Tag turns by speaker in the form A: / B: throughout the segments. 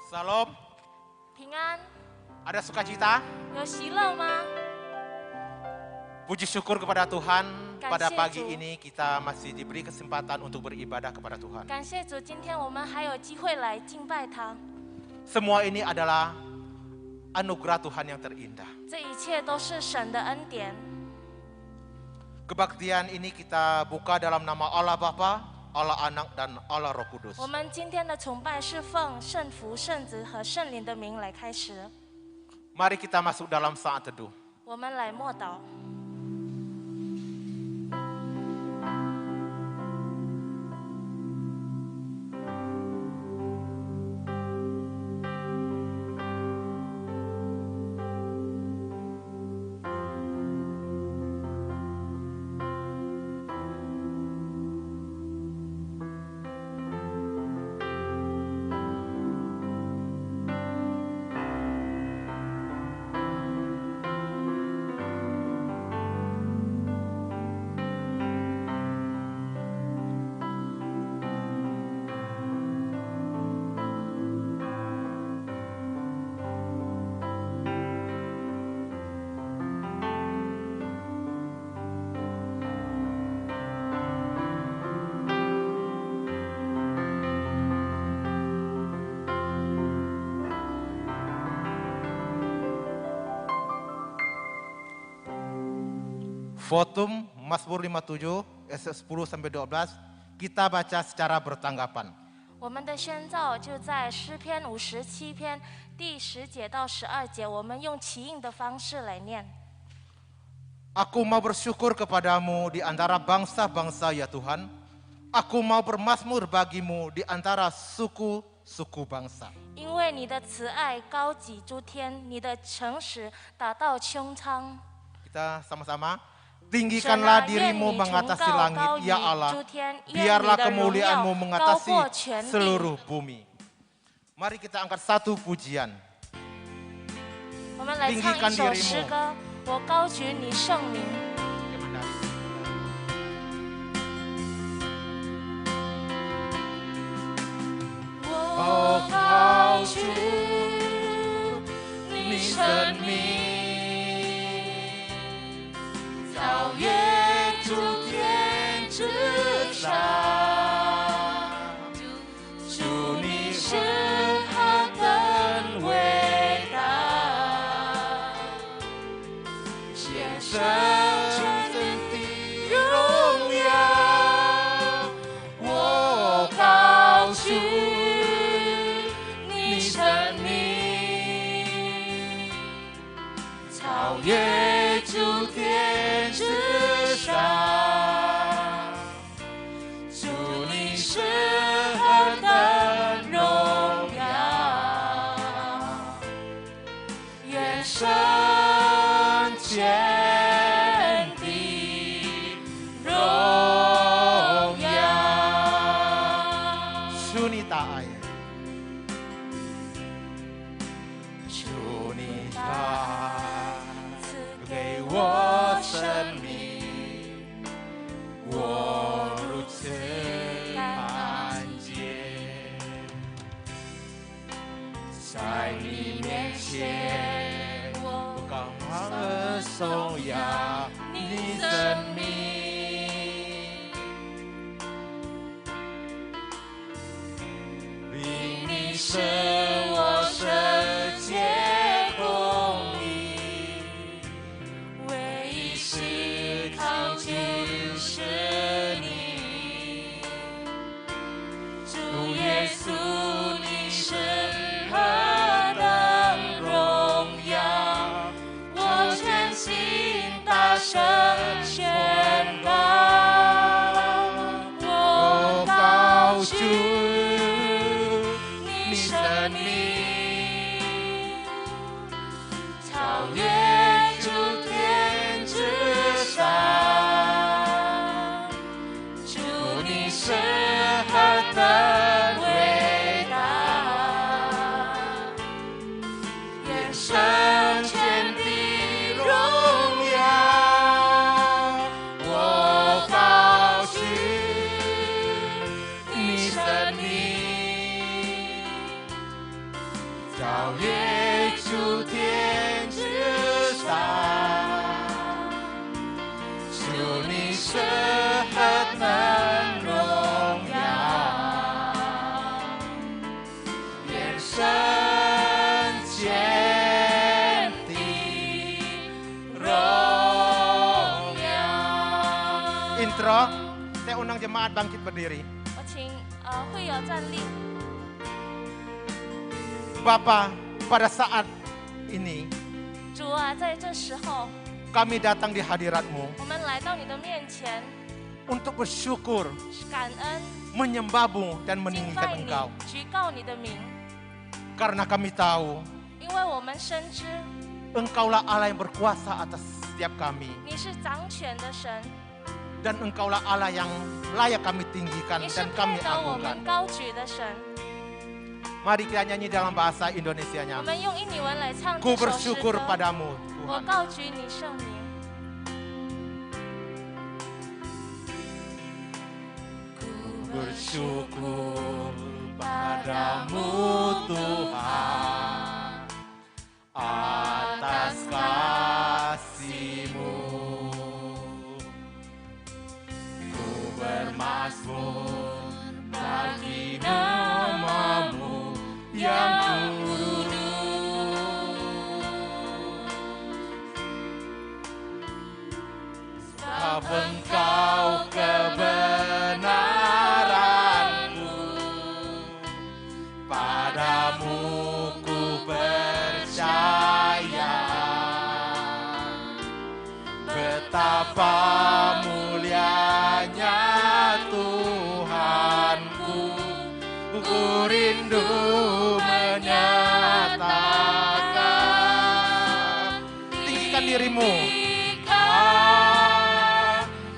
A: Salam,
B: 平安，
A: ada sukacita?
B: 有喜乐吗？
A: Puji syukur kepada Tuhan, pada
B: Kasih
A: pagi
B: Tuhan.
A: ini kita masih diberi kesempatan untuk beribadah kepada Tuhan.
B: 感谢主，今天我们还有机会来敬拜他。
A: Semua ini adalah anugerah Tuhan yang terindah.
B: 这一切都是神的恩典。
A: Kebaktian ini kita buka dalam nama Allah Bapa, Allah Anak, dan Allah Roh Kudus.
B: 我们今天的崇拜是奉圣父、圣子和圣灵的名来开始。
A: Mari kita masuk dalam saat teduh.
B: 我们来默祷。
A: Votum Mazmur 57 ayat 10-12 kita baca secara bertanggapan.
B: 我们的宣召就在诗篇57篇第10节到12节，我们用起应的方式来念。
A: Aku mau bersyukur kepadamu di antara bangsa-bangsa ya Tuhan. Aku mau bermazmur bagimu di antara suku-suku bangsa.
B: 因为你的慈爱高举诸天，你的诚实达到穹苍。
A: Kita sama-sama. Tinggikanlah dirimu mengatasi langit, ya Allah. Biarlah kemuliaanmu mengatasi seluruh bumi. Mari kita angkat satu pujian.
B: 我们来唱一首诗歌，我高举你圣名。 我高举你圣名。 超越诸天之上，主你是何等伟大，献上全的荣耀，我高举你圣名，超越诸天之上，主你是何等荣耀，愿圣全的荣耀。
A: 主你大爱，主你大赐给我生命，我如此看见，在你面前，我刚好的颂扬你生命。 你是我世界公义，唯一是靠就是你，主耶稣，你是何等荣耀，我全心大声宣告，我高举。 你生 intro, saya undang jemaat bangkit berdiri.
B: 我请会友站立。
A: Bapa, pada saat ini
B: 主啊，在这时候，
A: kami datang di hadirat-Mu
B: 我们来到你的面前，
A: untuk bersyukur,
B: 感恩，
A: menyembah-Mu dan
B: 敬
A: meninggikan
B: 拜你
A: Engkau. ，
B: 举告你的名，
A: Karena kami tahu
B: 因为我们深知
A: Engkaulah Allah yang berkuasa atas setiap kami.
B: 你是掌权的神，
A: Dan Engkaulah Allah yang layak kami tinggikan
B: 你是
A: dan kami
B: 配得我
A: agungkan.
B: 们高举的神。
A: Mari kita nyanyi dalam bahasa
B: 我
A: Indonesianya.
B: 们用印尼文来唱
A: Ku
B: 这首诗
A: bersyukur
B: 歌。
A: padamu
B: 我
A: Tuhan.
B: 告举你圣名。
A: Bersyukur padamu Tuhan atas kasih-Mu. Ku bermazmur bagi nama-Mu yang kudus. Sebab Engkau kebenaranku, padamu ku percaya. Betapa mulianya Tuhanku, ku rindu menyatakan. Tinggikan dirimu,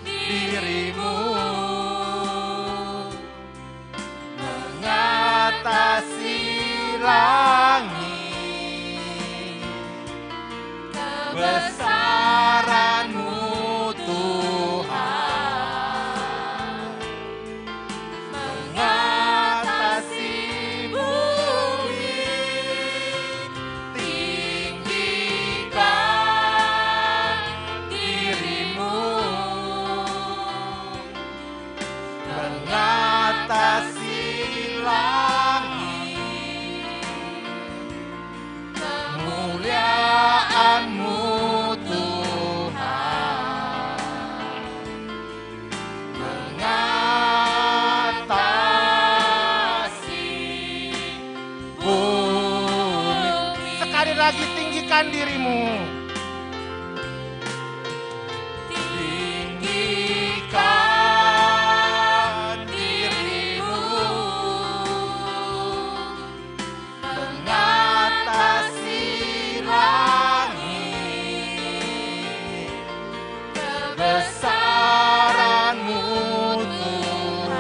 A: dirimu mengatasi langit. Kebesaran-Mu Tuhan mengatasi bumi. Tinggikan dirimu mengatasi langit. Kemuliaan-Mu Tuhan mengatasi bumi. Sekali lagi tinggikan dirimu. Tinggikan dirimu mengatasi langit. Kebesaran-Mu Tuhan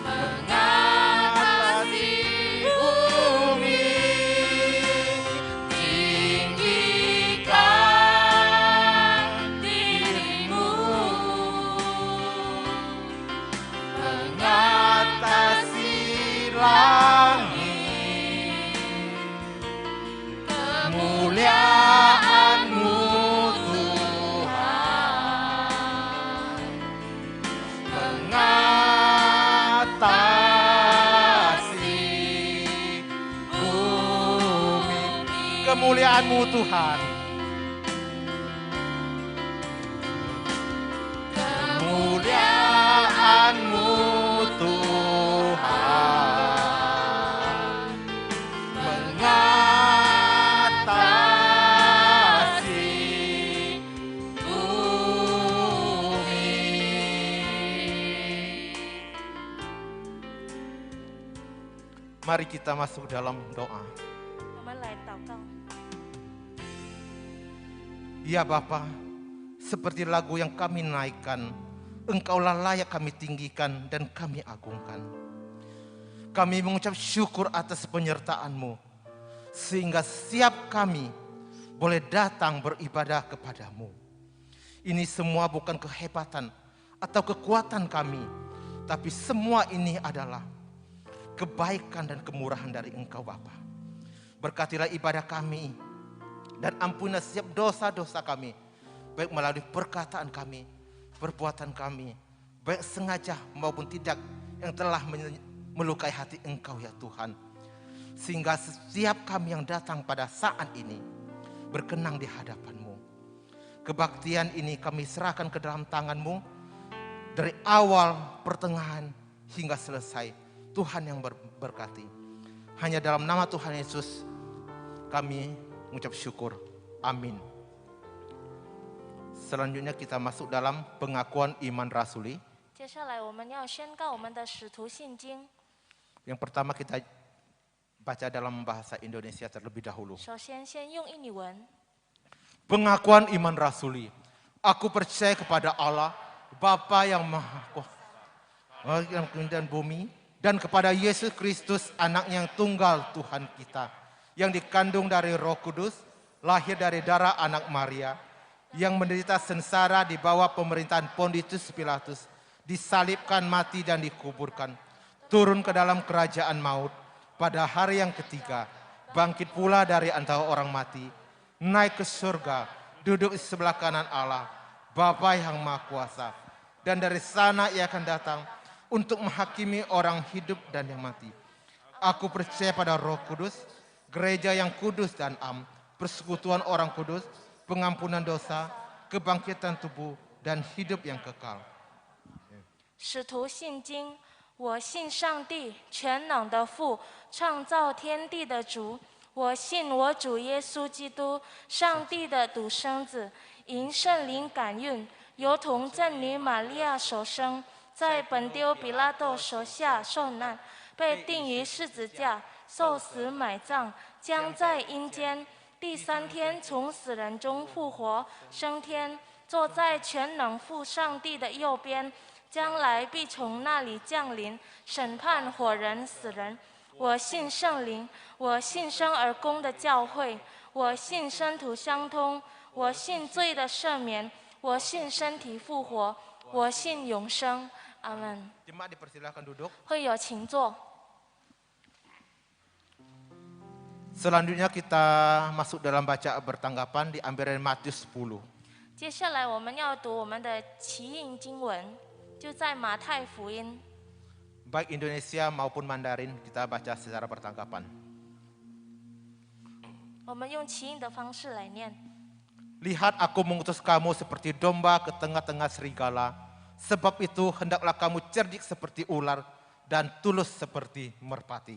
A: mengatasi bumi. Tinggikan dirimu mengatasi langit. Kemuliaan-Mu Tuhan mengatasi bumi. Kemuliaan-Mu Tuhan. Kemuliaan-Mu Tuhan mengatasi bumi. Mari kita masuk dalam doa.
B: 我们来祷告。
A: Ya Bapa, seperti lagu yang kami naikkan, Engkaulah layak kami tinggikan dan kami agungkan. Kami mengucap syukur atas penyertaan-Mu, sehingga setiap kami boleh datang beribadah kepadamu. Ini semua bukan kehebatan atau kekuatan kami, tapi semua ini adalah kebaikan dan kemurahan dari Engkau Bapa. Berkatilah ibadah kami dan ampunilah setiap dosa-dosa kami, baik melalui perkataan kami, perbuatan kami, baik sengaja maupun tidak, yang telah melukai hati Engkau ya Tuhan. Sehingga setiap kami yang datang pada saat ini berkenang di hadapan-Mu. Kebaktian ini kami serahkan ke dalam tangan-Mu dari awal, pertengahan, hingga selesai. Tuhan yang berkati. Hanya dalam nama Tuhan Yesus kami mengucap syukur. Amin. Selanjutnya kita masuk dalam pengakuan iman rasuli.
B: 接下来我们要宣告我们的使徒信经。
A: Yang pertama kita baca dalam bahasa Indonesia terlebih dahulu.
B: 首先，先用印尼文。
A: Pengakuan iman rasuli. Aku percaya kepada Allah, Bapa yang Maha Kuasa, yang dan bumi, dan kepada Yesus Kristus, Anak yang tunggal Tuhan kita, yang dikandung dari Roh Kudus, lahir dari darah anak Maria, yang menderita sengsara di bawah pemerintahan Pontius Pilatus, disalibkan, mati dan dikuburkan, turun ke dalam kerajaan maut, pada hari yang ketiga, bangkit pula dari antara orang mati, naik ke surga, duduk di sebelah kanan Allah, Bapa yang Maha Kuasa, dan dari sana ia akan datang untuk menghakimi orang hidup dan yang mati. Aku percaya pada Roh Kudus, gereja yang kudus dan am, persekutuan orang kudus, pengampunan dosa, kebangkitan tubuh, dan hidup yang kekal.
B: 使徒信经，我信上帝全能的父，创造天地的主。我信我主耶稣基督，上帝的独生子，因圣灵感孕，由童贞女玛利亚所生，在本丢比拉多手下受难，被钉于十字架，受死埋葬，将在阴间，第三天从死人中复活，升天，坐在全能父上帝的右边。 将来必从那里降临，审判活人死人。我信圣灵，我信生而公的教会，我信生徒相通，我信罪的赦免，我信身体复活，我信永生。阿门。
A: Jemaat dipersilakan duduk.
B: 会有请坐。
A: Selanjutnya kita masuk dalam baca bertanggapan diambil dari Matius 10.
B: 接下来我们要读我们的奇印经文，就在马太福音。
A: Baik Indonesia maupun Mandarin kita baca secara bertanggapan.
B: 我们用奇印的方式来念。
A: Lihat aku mengutus kamu seperti domba ke tengah-tengah serigala. Sebab itu hendaklah kamu cerdik seperti ular dan tulus seperti merpati.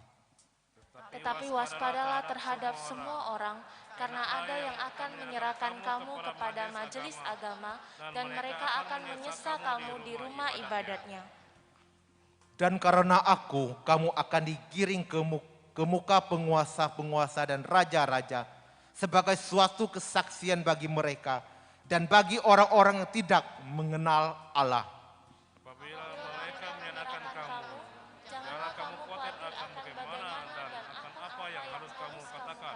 B: Tetapi waspadalah terhadap semua orang, karena ada yang akan menyerahkan kamu kepada majelis agama, dan mereka akan menyiksa kamu di rumah ibadatnya.
A: Dan karena aku, kamu akan digiring ke muka penguasa-penguasa dan raja-raja, sebagai suatu kesaksian bagi mereka, dan bagi orang-orang yang tidak mengenal Allah.
C: Apabila mereka menyenangkan kamu, janganlah kamu khawatir akan bagaimana dan akan apa yang harus kamu katakan.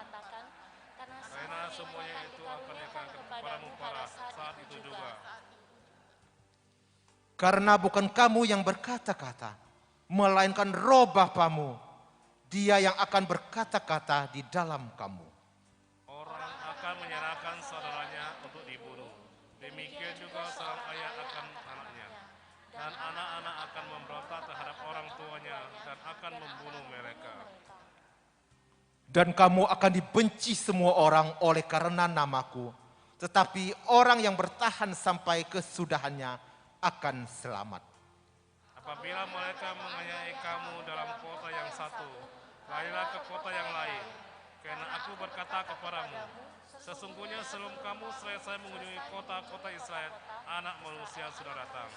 C: Karena semuanya itu akan dikatakan kepadamu pada saat itu juga.
A: Karena bukan kamu yang berkata-kata, melainkan Roh Bapamu, Dia yang akan berkata-kata di dalam kamu.
C: Orang akan menyerahkan saudaranya untuk dibunuh. Demikian juga seorang ayah akan anaknya. Dan anak-anak akan memberontak terhadap orang tuanya dan akan membunuh mereka.
A: Dan kamu akan dibenci semua orang oleh karena namaku. Tetapi orang yang bertahan sampai kesudahannya akan selamat.
C: Apabila mereka menganiaya kamu dalam kota yang satu, larilah ke kota yang lain. Karena aku berkata kepadamu, sesungguhnya sebelum kamu selesai mengunjungi kota-kota Israel, anak manusia sudah datang.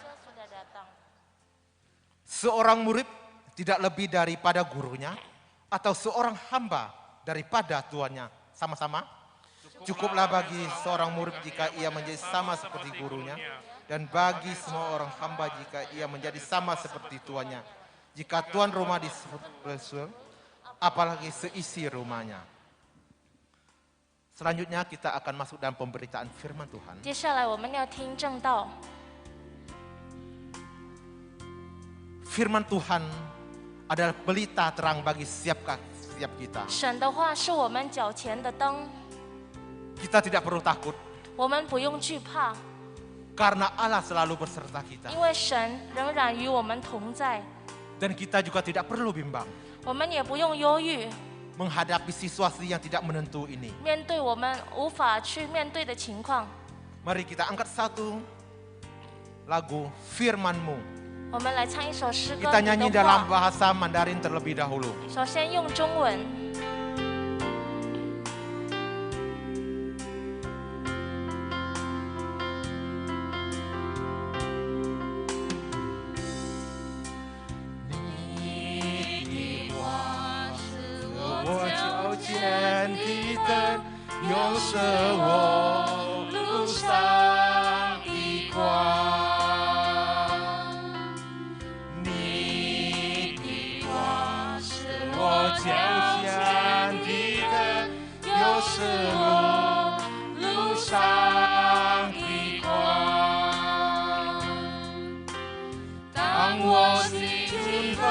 A: Seorang murid tidak lebih daripada gurunya, atau seorang hamba daripada tuannya. Sama-sama. Cukuplah bagi seorang murid jika ia menjadi sama seperti gurunya, dan bagi semua orang hamba jika ia menjadi sama seperti tuannya. Jika tuan rumah disebut, apalagi seisi rumahnya. Selanjutnya kita akan masuk dalam pemberitaan firman Tuhan.
B: 接下来我们要听正道。
A: Firman Tuhan adalah pelita terang bagi setiap kita.
B: 神的话是我们脚前的灯，
A: Kita tidak perlu takut
B: 我们不用惧怕，
A: karena Allah selalu beserta kita.
B: 因为神仍然与我们同在。
A: Dan kita juga tidak perlu bimbang
B: 我们也不用忧郁，
A: menghadapi situasi yang tidak menentu ini.
B: 面对我们无法去面对的情况。
A: Mari kita angkat satu lagu firman-Mu.
B: 我们来唱一首诗歌
A: Kita
B: 你
A: nyanyi
B: 的
A: dalam
B: 话。
A: bahasa Mandarin terlebih dahulu.
B: 首先用中文。
A: 我脚前的灯，又是我路上的光。你的话是我脚前的灯，又是我路上的光。当我心中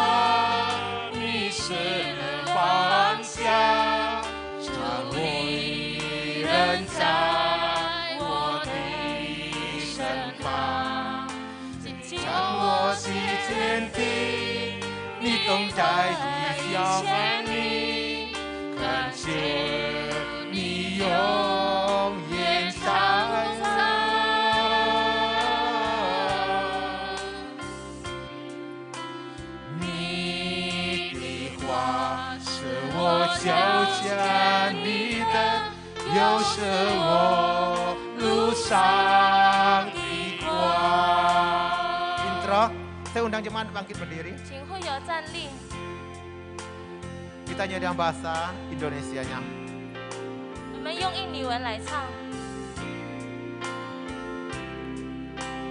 A: 迷失了方向，常为人在我的身旁，将我的坚定，你总在意小你，恳求你永远在我。你的话是我脚前的灯，又是我路上的光。Intro, saya undang jemaat bangkit berdiri.
B: 请会友站立，
A: Kita nyanyi dalam bahasa Indonesianya.
B: 我们用印尼文来唱。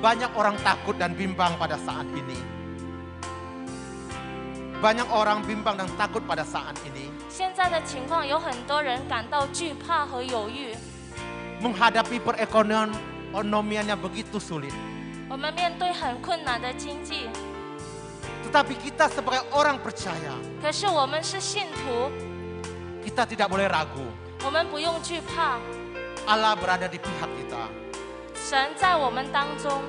A: Banyak orang takut dan bimbang pada saat ini. Banyak orang bimbang dan takut pada saat ini.
B: 现在的情况有很多人感到惧怕和犹豫，
A: Menghadapi perekonomiannya begitu sulit.
B: 我们面对很困难的经济，
A: Tetapi kita sebagai orang percaya,
B: 可是我们是信徒，
A: kita tidak boleh ragu.
B: 我们不用惧怕，
A: Allah berada di pihak kita.
B: 神在我们当中。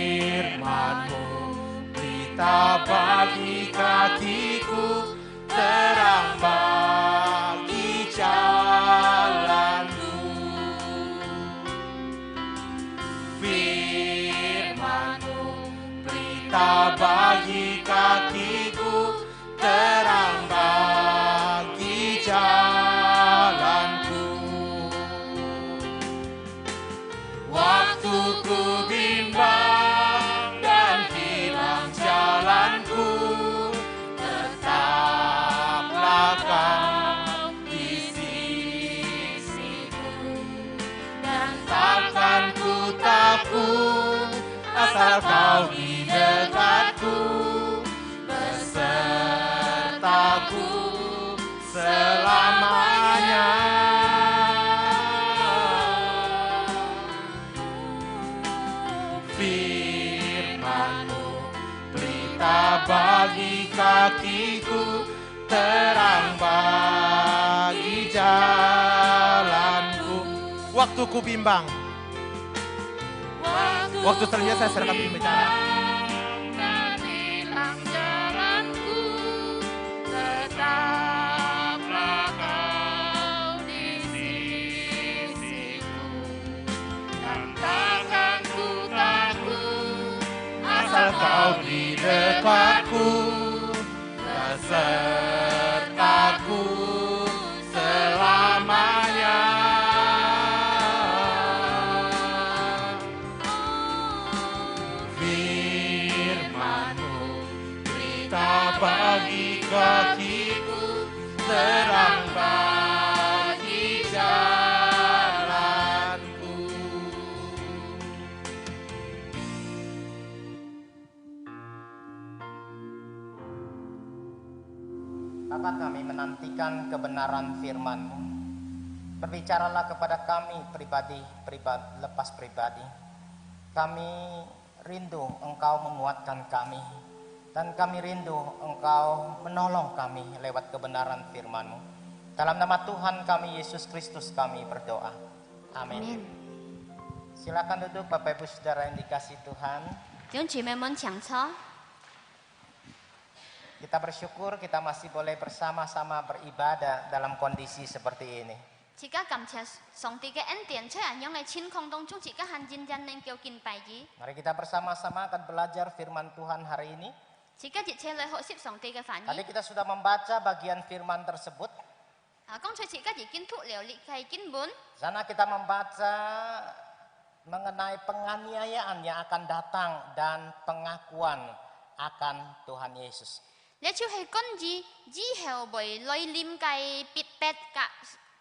A: Firman-Mu berita bagi kakiku, terang bagi jalanku. Firman-Mu berita bagi kakiku, terang bagi jalanku. Waktu ku bimbang dan hilang jalanku, tetaplah Kau di sisiku. Dan takkan ku takut asal Kau di dekatku, besertaku selamanya. Firman-Mu berita bagi kakiku, terang bagi jalanku. Waktu ku bimbang. Waktu selanjutnya saya serahkan pembicara.
B: Dan hilang jalanku, tetaplah Kau di sisiku. Dan takkan ku takut
A: Asal Kau di dekatku, besertaku selamanya. Firman-Mu berita bagi kakiku, terang bagi jalanku.
D: Bapa, kami menantikan kebenaran firman-Mu. Berbicaralah kepada kami pribadi, lepas pribadi. Kami rindu Engkau menguatkan kami. Dan kami rindu Engkau menolong kami lewat kebenaran firman-Mu. Dalam nama Tuhan kami, Yesus Kristus, kami berdoa. Amin. Silakan duduk Bapak Ibu Saudara yang dikasih Tuhan.
E: 弟兄姐妹们请坐。
D: Kita bersyukur kita masih boleh bersama-sama beribadah dalam kondisi seperti ini.
E: 自家感謝上帝嘅恩典，在人樣嘅情況當中，自家很認真能夠敬拜佢。
D: Mari kita bersama-sama akan belajar firman Tuhan hari ini.
E: 自家熱切嚟學習上帝嘅範
D: Tadi
E: 語。
D: kita sudah membaca bagian firman tersebut.
E: 剛才自家已經讀了列係經本，
D: Sana kita membaca mengenai penganiayaan yang akan datang dan pengakuan akan Tuhan Yesus.
E: 呢就係關於以後會來臨嘅必敗嘅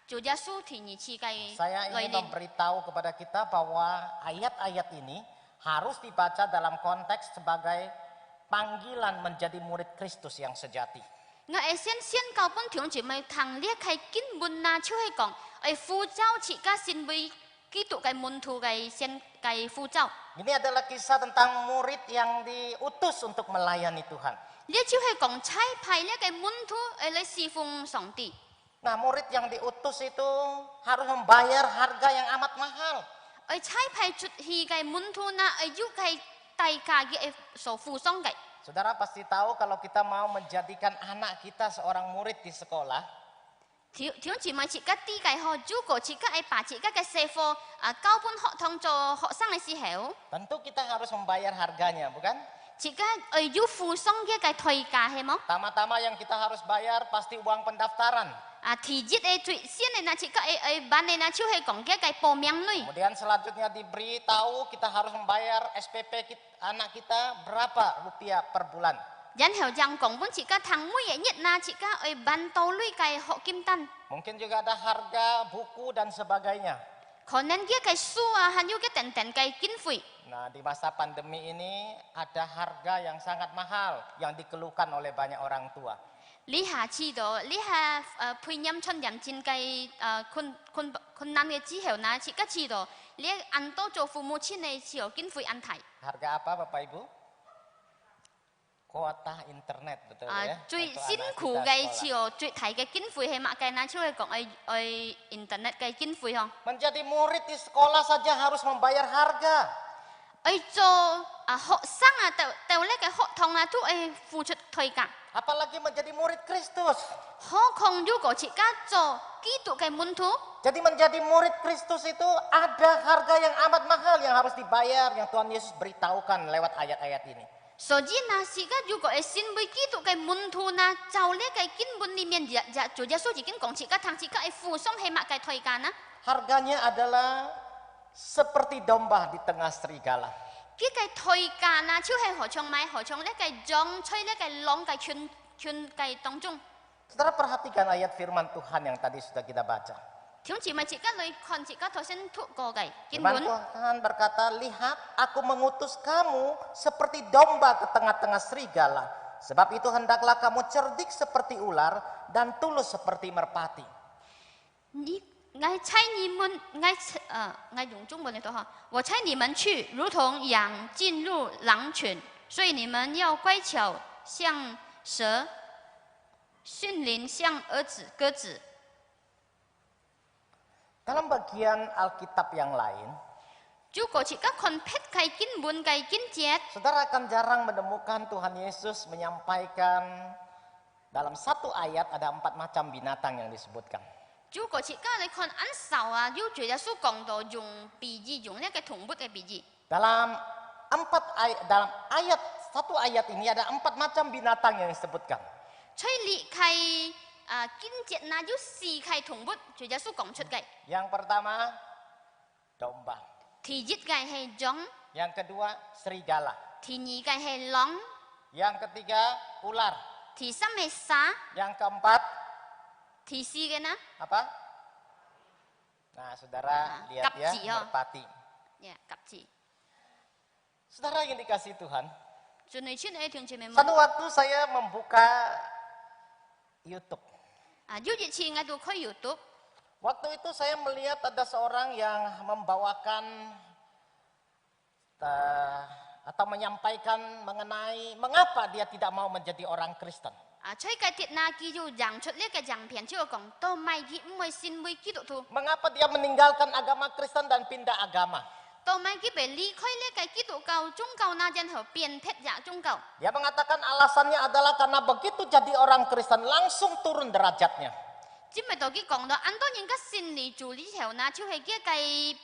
E: 主耶穌第二次嘅
D: Saya
E: 來
D: ingin
E: 臨。
D: memberitahu kepada kita bahwa ayat-ayat ini harus dibaca dalam konteks sebagai panggilan menjadi murid Kristus yang sejati.
E: 我係先教本弟兄姊妹聽呢係經本啊，就係講係呼召自家成為基督嘅門徒嘅先嘅呼召。
D: Ini adalah kisah tentang murid yang diutus untuk melayani Tuhan.
E: 呢就係講差派呢嘅門徒嚟侍奉上帝。
D: Nah, murid yang diutus itu harus membayar harga yang amat mahal.
E: 而差派出去嘅門徒呢，要嘅代價嘅所付上嘅。
D: Saudara pasti tahu kalau kita mau menjadikan anak kita seorang murid di sekolah,
E: 條姊妹自家啲嘅學，如果自家係把自家嘅社課交本學堂做學生嘅時候，
D: tentu kita harus membayar harganya, bukan?
E: 自家要付上嘅代價係冇？
D: Pertama-tama yang kita harus bayar pasti uang pendaftaran.
E: 第一嘅最先嘅那自家辦嘅那就係講嘅報名率。
D: Kemudian selanjutnya diberitahu kita harus membayar SPP anak kita berapa rupiah per bulan.
E: 然後就講本自家聽每日那自家辦到率嘅學金單，
D: Mungkin juga ada harga buku dan sebagainya.
E: 可能嘅書啊，還有嘅等等嘅經費。
D: Nah, di masa pandemi ini ada harga yang sangat mahal yang dikeluhkan oleh banyak orang tua.
E: 你下知道，你係配音出人戰嘅困難嘅之後呢，自家知道，你按多做父母親嘅時候經費問題。
D: Harga apa Bapak Ibu? Kuota internet, betul ya?
E: 最
D: Untuk
E: 辛
D: anak
E: 苦
D: kita
E: 嘅
D: sekolah.
E: 時候，最大嘅經費係乜嘅呢？就係講internet 嘅經費嗬。
D: Menjadi murid di sekolah saja harus membayar harga.
E: 做學生啊，到呢嘅學堂啊，都付出代價。
D: Apalagi menjadi murid Kristus.
E: 何況如果自家做基督嘅門徒，
D: Jadi menjadi murid Kristus itu ada harga yang amat mahal yang harus dibayar yang Tuhan Yesus beritahukan lewat ayat-ayat ini.
E: 所以呢，自家如果係成為基督嘅門徒呢，就呢嘅經本裡面主耶穌已經講自家聽自家係付上係乜嘅代價呢？
D: Harganya adalah seperti domba di tengah serigala.
E: 佢嘅代價呢，就係何從買何從呢嘅將吹呢嘅浪嘅圈嘅當中。
D: Saudara perhatikan ayat firman Tuhan yang tadi sudah kita baca.
E: 條字咪自家嚟看自家頭先讀過嘅經
D: Firman
E: 本。
D: Tuhan berkata, lihat aku mengutus kamu seperti domba ke tengah-tengah serigala. Sebab itu hendaklah kamu cerdik seperti ular dan tulus seperti merpati.
E: 我猜你們，我用中文嚟讀哈。我猜你們去，如同羊進入狼群，所以你們要乖巧像蛇，馴靈像鴿子。
D: Dalam bagian Alkitab yang lain,
E: 如果自家看撇嘅經文嘅經節，
D: saudara akan jarang menemukan Tuhan Yesus menyampaikan dalam satu ayat ada 4 macam binatang yang disebutkan.
E: 如果自家嚟看按手啊，要主耶穌講到用比喻，用呢個動物嘅比喻。
D: Dalam ayat satu ayat ini ada 4 macam binatang yang disebutkan.
E: 所以你係經節那要四係動物，主耶穌講出嘅。
D: Yang pertama domba,
E: 第一嘅係羊，
D: yang kedua serigala,
E: 第二嘅係狼，
D: yang ketiga ular,
E: 第三係沙，
D: yang keempat
E: 第四嘅呢？
D: apa? Nah, saudara lihat ya,
E: kapci, ya.
D: merpati.
E: 呀，鴿子。
D: Saudara yang dikasih Tuhan,
E: 就你穿呢條前面
D: satu waktu saya membuka YouTube.
E: 有一次我到開 YouTube，
D: Waktu itu saya melihat ada seorang yang membawakan atau menyampaikan mengenai mengapa dia tidak mau menjadi orang Kristen.
E: 吹嘅鐵那叫做讓出呢個樣片，之後講到賣佢唔係先會基督徒，
D: Mengapa dia meninggalkan agama Kristen dan pindah agama?
E: 到尾佢被離開呢個基督教宗教那然後變撇giả宗教。
D: Dia mengatakan alasannya adalah karena begitu jadi orang Kristen langsung turun derajatnya.
E: 只咪到佢講到，按到人家信嚟做呢條呢，就係佢嘅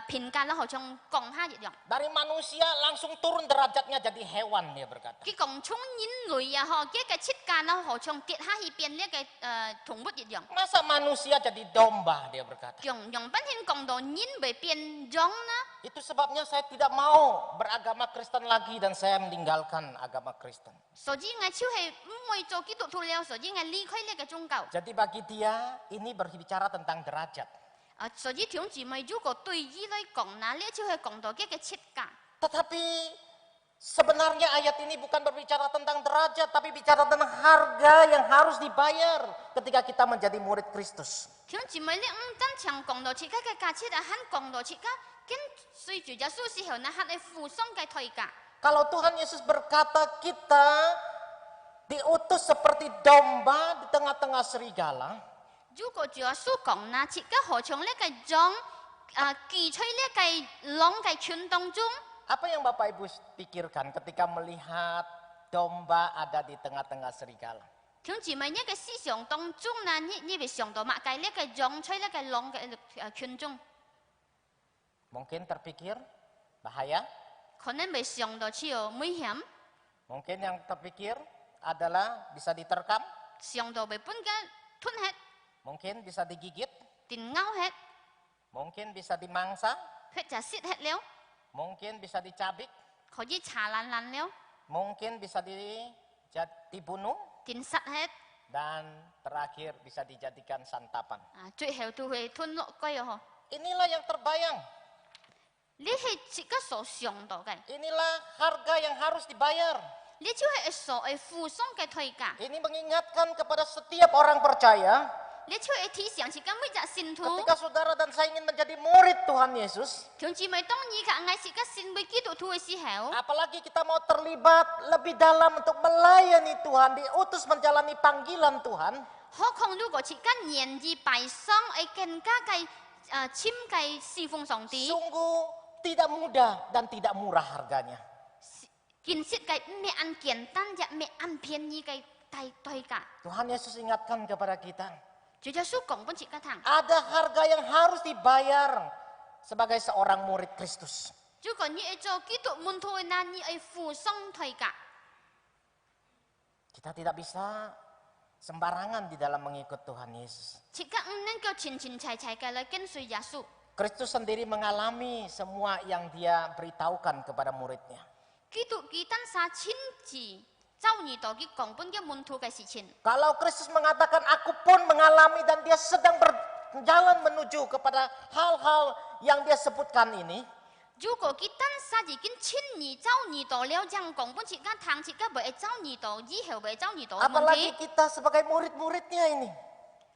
E: 評價啦，好像降下一樣。
D: Dari manusia langsung turun derajatnya jadi hewan, dia berkata.
E: 佢講從人類啊，嗬，佢嘅設計啦，好像跌下去變呢個動物一樣。
D: Masa manusia jadi domba, dia berkata.
E: 用本身講到人會變種啦。
D: Itu sebabnya saya tidak mau beragama Kristen lagi dan saya meninggalkan agama Kristen.
E: 所以我就係唔會做基督徒了，所以我離開呢個宗教。
D: Jadi bagi dia ini berbicara tentang derajat.
E: 所以弟兄姊妹，如果對於嚟講呢，呢就係講到佢嘅設計。
D: Tetapi sebenarnya ayat ini bukan berbicara tentang derajat, tapi bicara tentang harga yang harus dibayar ketika kita menjadi murid Kristus.
E: 弟兄姊妹，你唔單常講到設計嘅價值啊，還講到設計，跟隨住耶穌時候呢，係你付上嘅代價。
D: Kalau Tuhan Yesus berkata kita diutus seperti domba di tengah-tengah serigala,
E: 如果耶穌講呢，設計好像呢個種寄出呢個狼嘅群當中，
D: apa yang Bapak Ibu pikirkan ketika melihat domba ada di tengah-tengah serigala?
E: 弟兄姊妹，呢個思想當中呢，你會想到乜嘅呢個種出呢個狼嘅群眾，
D: Mungkin terpikir bahaya,
E: 可能會想到似有危險，
D: mungkin yang terpikir adalah bisa diterkam,
E: 想到被本嘅吞吃、
D: mungkin bisa digigit,
E: 電咬吃，
D: mungkin bisa dimangsa,
E: 或者蝕吃了，
D: mungkin bisa dicabik,
E: 可以查爛爛了，
D: mungkin bisa dibunuh,
E: 電殺吃，
D: dan terakhir bisa dijadikan santapan.
E: 最後都會吞落雞啊！
D: Inilah yang terbayang,
E: 你係自己所想到嘅，
D: inilah harga yang harus dibayar.
E: 你就係所謂付上嘅代價，
D: Ini mengingatkan kepada setiap orang percaya,
E: 你就係提醒自己每隻信徒。
D: ketika saudara dan saya ingin menjadi murid Tuhan Yesus,
E: 弟兄姊妹，當依家我自己成為基督徒嘅時候，
D: apalagi kita mau terlibat lebih dalam untuk melayani Tuhan, diutus menjalani panggilan Tuhan,
E: 何況如果自己願意擺上而更加嘅簽嘅侍奉上帝，
D: sungguh tidak mudah dan tidak murah harganya.
E: 建設嘅唔係按簡單亦唔係按便宜嘅代價。
D: Tuhan Yesus ingatkan kepada kita,
E: 主耶穌講俾自己聽，
D: ada harga yang harus dibayar sebagai seorang murid Kristus.
E: 如果你係做基督門徒嘅，那你係付上代價。
D: Kita tidak bisa sembarangan di dalam mengikut Tuhan Yesus.
E: 自己唔能夠前前齊齊嘅嚟跟隨耶穌。
D: Kristus sendiri mengalami semua yang dia beritahukan kepada muridnya.
E: 基督佢當下親自周而道佢講本嘅門徒嘅事情。
D: Kalau Kristus mengatakan aku pun mengalami dan dia sedang berjalan menuju kepada hal-hal yang dia sebutkan ini,
E: 如果佢當下已經親而周而道了，這樣講本自己聽自己會周而道，以後會周而道嘅問
D: apalagi
E: 題。
D: kita sebagai murid-muridnya ini.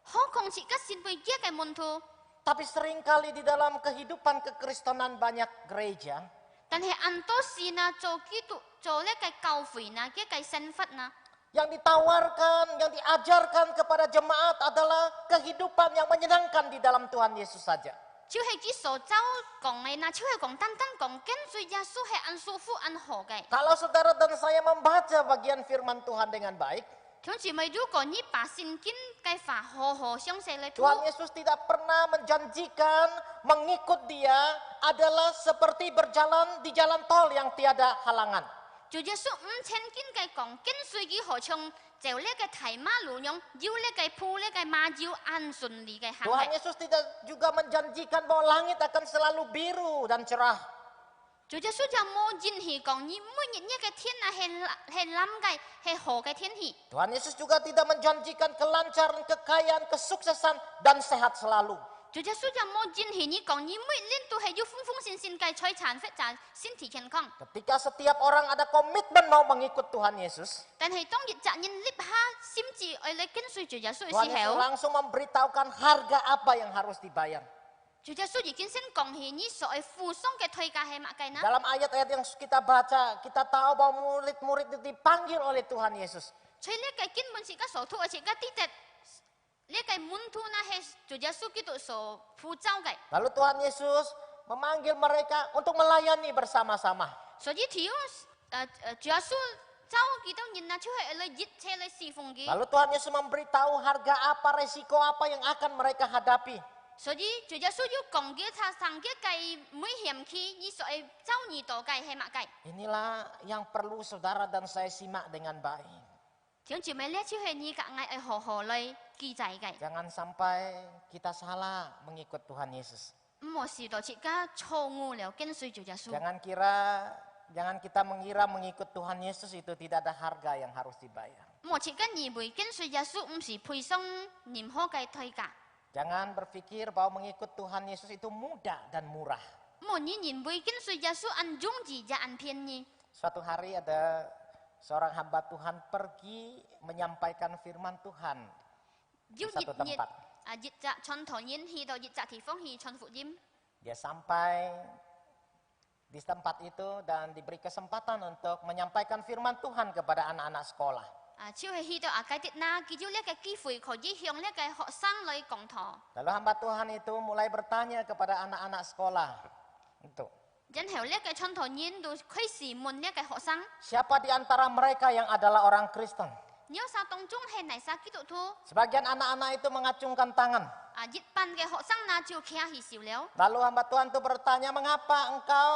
E: 何況自己成為佢嘅門徒，
D: Tapi seringkali di dalam kehidupan kekristenan banyak gereja
E: 但係按多時呢做基督做呢個教會呢，佢嘅身份呢，
D: yang ditawarkan, yang diajarkan kepada jemaat adalah kehidupan yang menyenangkan di dalam Tuhan Yesus saja.
E: 就係佢所周講嘅，那就係講單單講跟隨耶穌係按舒服按好嘅。
D: Kalau saudara dan saya membaca bagian firman Tuhan dengan baik,
E: 弟兄姊妹，如果你把聖經嘅話好好詳細嚟讀，
D: Tuhan Yesus tidak pernah menjanjikan mengikut dia adalah seperti berjalan di jalan tol yang tiada halangan.
E: 主耶穌唔曾經嘅講，跟隨佢好像就呢個大馬路樣，要呢個鋪呢個馬要按順利嘅行
D: Tuhan
E: 嘅。
D: Yesus tidak juga menjanjikan bahwa langit akan selalu biru dan cerah.
E: 主耶穌就冇言係講，你每日呢個天啊係藍嘅，係好嘅天氣。
D: Tuhan Yesus juga tidak menjanjikan kelancaran, kekayaan, kesuksesan, dan sehat selalu.
E: 主耶穌就冇言係你講，你每年都係要豐豐盛盛嘅財產或者身體健康。
D: Ketika setiap orang ada komitmen mau mengikut Tuhan Yesus,
E: 但係當日責任立下心志愛嚟跟隨主耶穌嘅
D: Tuhan
E: 時
D: Yesus
E: 候，
D: langsung memberitahukan harga apa yang harus dibayar.
E: 主耶穌已經先講係你所謂付上嘅代價係乜嘅呢？
D: Dalam ayat-ayat yang kita baca, kita tahu bahwa murid-murid itu dipanggil oleh Tuhan Yesus.
E: 所以呢個根本是個所圖，而且個啲嘅呢個門徒呢係主耶穌基督所呼召嘅。
D: Lalu Tuhan Yesus memanggil mereka untuk melayani bersama-sama.
E: 所以提供主耶稣走基督人啊，就係嚟熱切嚟侍奉佢。
D: Lalu Tuhan Yesus memberitahu harga apa, resiko apa yang akan mereka hadapi.
E: 所以主耶穌要講嘅他上嘅計每險期，你所謂走二道計係乜計？
D: Inilah yang perlu saudara dan saya simak dengan baik.
E: 弟兄姊妹咧，就係你個愛好好嚟記載嘅，
D: Jangan sampai kita salah mengikut Tuhan Yesus.
E: 唔好時代切家錯誤了跟隨主耶穌。
D: Jangan kita mengira mengikut Tuhan Yesus itu tidak ada harga yang harus dibayar.
E: 唔好切家以為跟隨耶穌唔是配送任何嘅推價。
D: Jangan berpikir bahwa mengikut Tuhan Yesus itu mudah dan murah.
E: 唔好你認為跟隨耶穌按容易也按便宜。
D: Suatu hari ada seorang hamba Tuhan pergi menyampaikan firman Tuhan di
E: 要
D: satu
E: 熱
D: tempat.
E: 熱隻傳道人去到熱隻地方去傳福音。
D: Dia sampai di tempat itu dan diberi kesempatan untuk menyampaikan firman Tuhan kepada anak-anak sekolah.
E: 就係去到解啲那，佢就呢個機會可以向呢個學生嚟講堂。
D: Lalu hamba Tuhan itu mulai bertanya kepada anak-anak sekolah. Itu.
E: 然後呢個傳道人就開始問呢個學生：
D: Siapa di antara mereka yang adalah orang Kristen?
E: 你有啥當中係哪啥基督徒？
D: Sebagian anak-anak itu mengacungkan tangan.
E: 一般嘅學生呢就企起笑了。
D: Lalu hamba Tuhan itu bertanya, mengapa engkau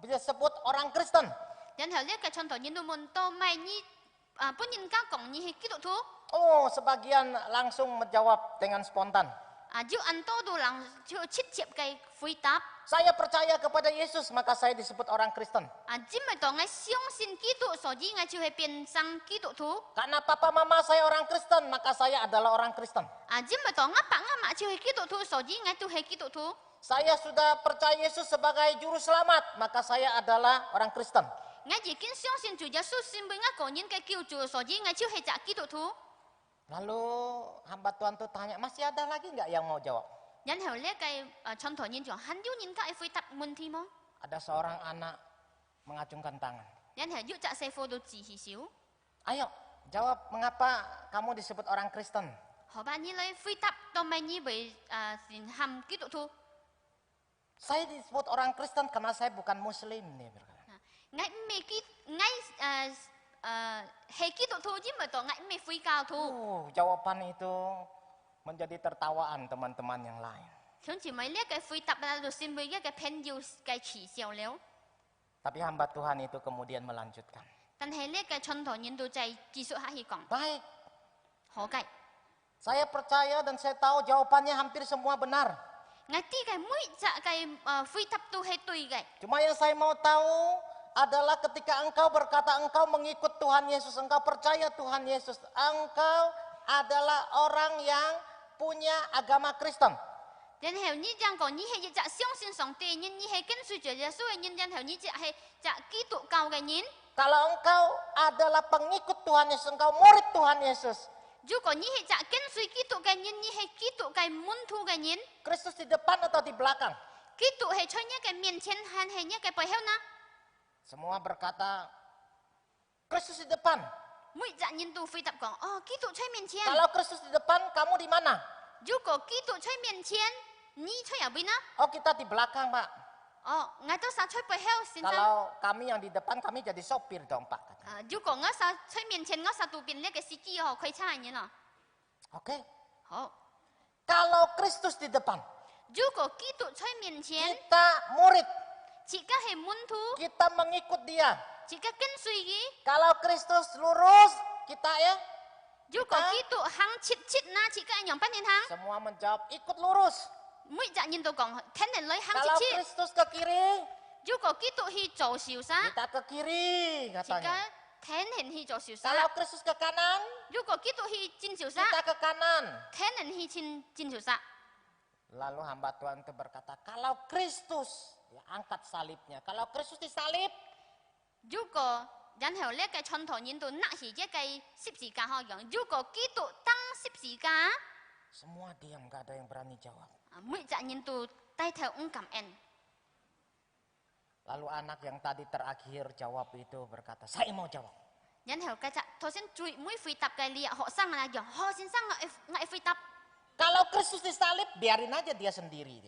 D: disebut orang Kristen?
E: 然後呢個傳道人就問到：咪你本人家講你係基督徒？
D: Oh, sebagian langsung menjawab dengan spontan.
E: 就按多到人就直接嘅回答。
D: Saya percaya kepada Yesus, maka saya disebut orang Kristen.
E: 只咪當我相信基督，所以我就係變成基督徒。
D: Karena papa mama saya orang Kristen, maka saya adalah orang Kristen.
E: 只咪當我爸我媽就係基督徒，所以我都係基督徒。
D: Saya sudah percaya Yesus sebagai juru selamat, maka saya adalah orang Kristen.
E: 我已經相信主耶穌成為我個人嘅救主，所以我就係隻基督徒。
D: Lalu hamba Tuhan tuh tanya, masih ada lagi nggak yang mau jawab?
E: 然後呢個傳道人就還有人家會回答問題嗎？
D: Ada seorang anak mengacungkan tangan.
E: 然後有隻細貨到自起笑，
D: Ayo, jawab mengapa kamu disebut orang Kristen?
E: 何辦你嚟回答到咪你為是喊基督徒？
D: Saya disebut orang Kristen karena saya bukan Muslim nih.
E: 我未基係基督徒，因為當我未回教徒。
D: Jawaban itu menjadi tertawaan teman-teman yang lain.
E: 想住咪呢個回答啊，就成為一個朋友嘅恥笑了。
D: Tapi hamba Tuhan itu kemudian melanjutkan.
E: 但係呢個傳道人就再繼續下去講，
D: Baik,
E: 何解？
D: saya percaya dan saya tahu jawabannya hampir semua benar.
E: 我知嘅每隻嘅回答都係對嘅。
D: Cuma yang saya mau tahu adalah ketika engkau berkata engkau mengikut Tuhan Yesus, engkau percaya Tuhan Yesus, engkau adalah orang yang punya agama Kristen.
E: 然後你這樣講，你係一隻相信上帝嘅人，你係跟隨着耶穌嘅人，然後你係隻基督教嘅人。
D: Kalau engkau adalah pengikut Tuhan Yesus, engkau murid Tuhan Yesus,
E: 如果你係隻跟隨基督嘅人，你係基督嘅門徒嘅人，
D: Kristus di depan atau di belakang?
E: 基督係在一個面前，還係一個背後呢？
D: Semua berkata Kristus di depan.
E: 每隻人都回答講：哦，基督在面前。
D: Kalau Kristus di depan, kamu di mana?
E: 如果基督在面前，你在入邊呢？
D: Oh, kita di belakang, Pak.
E: 哦，我都撒在背後，先生。
D: Kalau kami yang di depan, kami jadi sopir dong, Pak. Katanya.
E: 如果我撒在面前，我撒到邊呢個司機哦，開車嘅人啊。
D: Oke.
E: 好，
D: Kalau Kristus di depan,
E: 如果基督在面前，
D: kita murid,
E: 自己係門徒，
D: kita mengikut dia.
E: 自己跟隨佢。
D: Kalau Kristus lurus, kita ya
E: 如果基督行切切那，自己係用邊點行？
D: semua menjawab ikut lurus.
E: 每隻人都講聽人嚟行
D: Kalau
E: 切切。
D: Kristus ke kiri,
E: 如果基督去做小沙，
D: kita ke kiri
E: 自己
D: katanya.
E: 聽人去做小沙。
D: Kalau Kristus ke kanan,
E: 如果基督去進小沙，
D: kita ke kanan.
E: 聽人去進小沙。
D: Lalu hamba Tuhan itu berkata, kalau Kristus, ya angkat salibnya. Kalau Kristus disalib,
E: 如果然後呢個傳道人都拿起一個十字架好樣，如果基督當十字架，
D: semua diam, gak ada yang berani jawab.
E: 每隻人都低頭唔感恩。
D: Lalu anak yang tadi terakhir jawab itu berkata, saya mau jawab.
E: 然後嗰隻頭先最每回答嘅呢學生啊，樣何先生我回答，
D: Kalau Kristus disalib, biarin aja dia sendiri.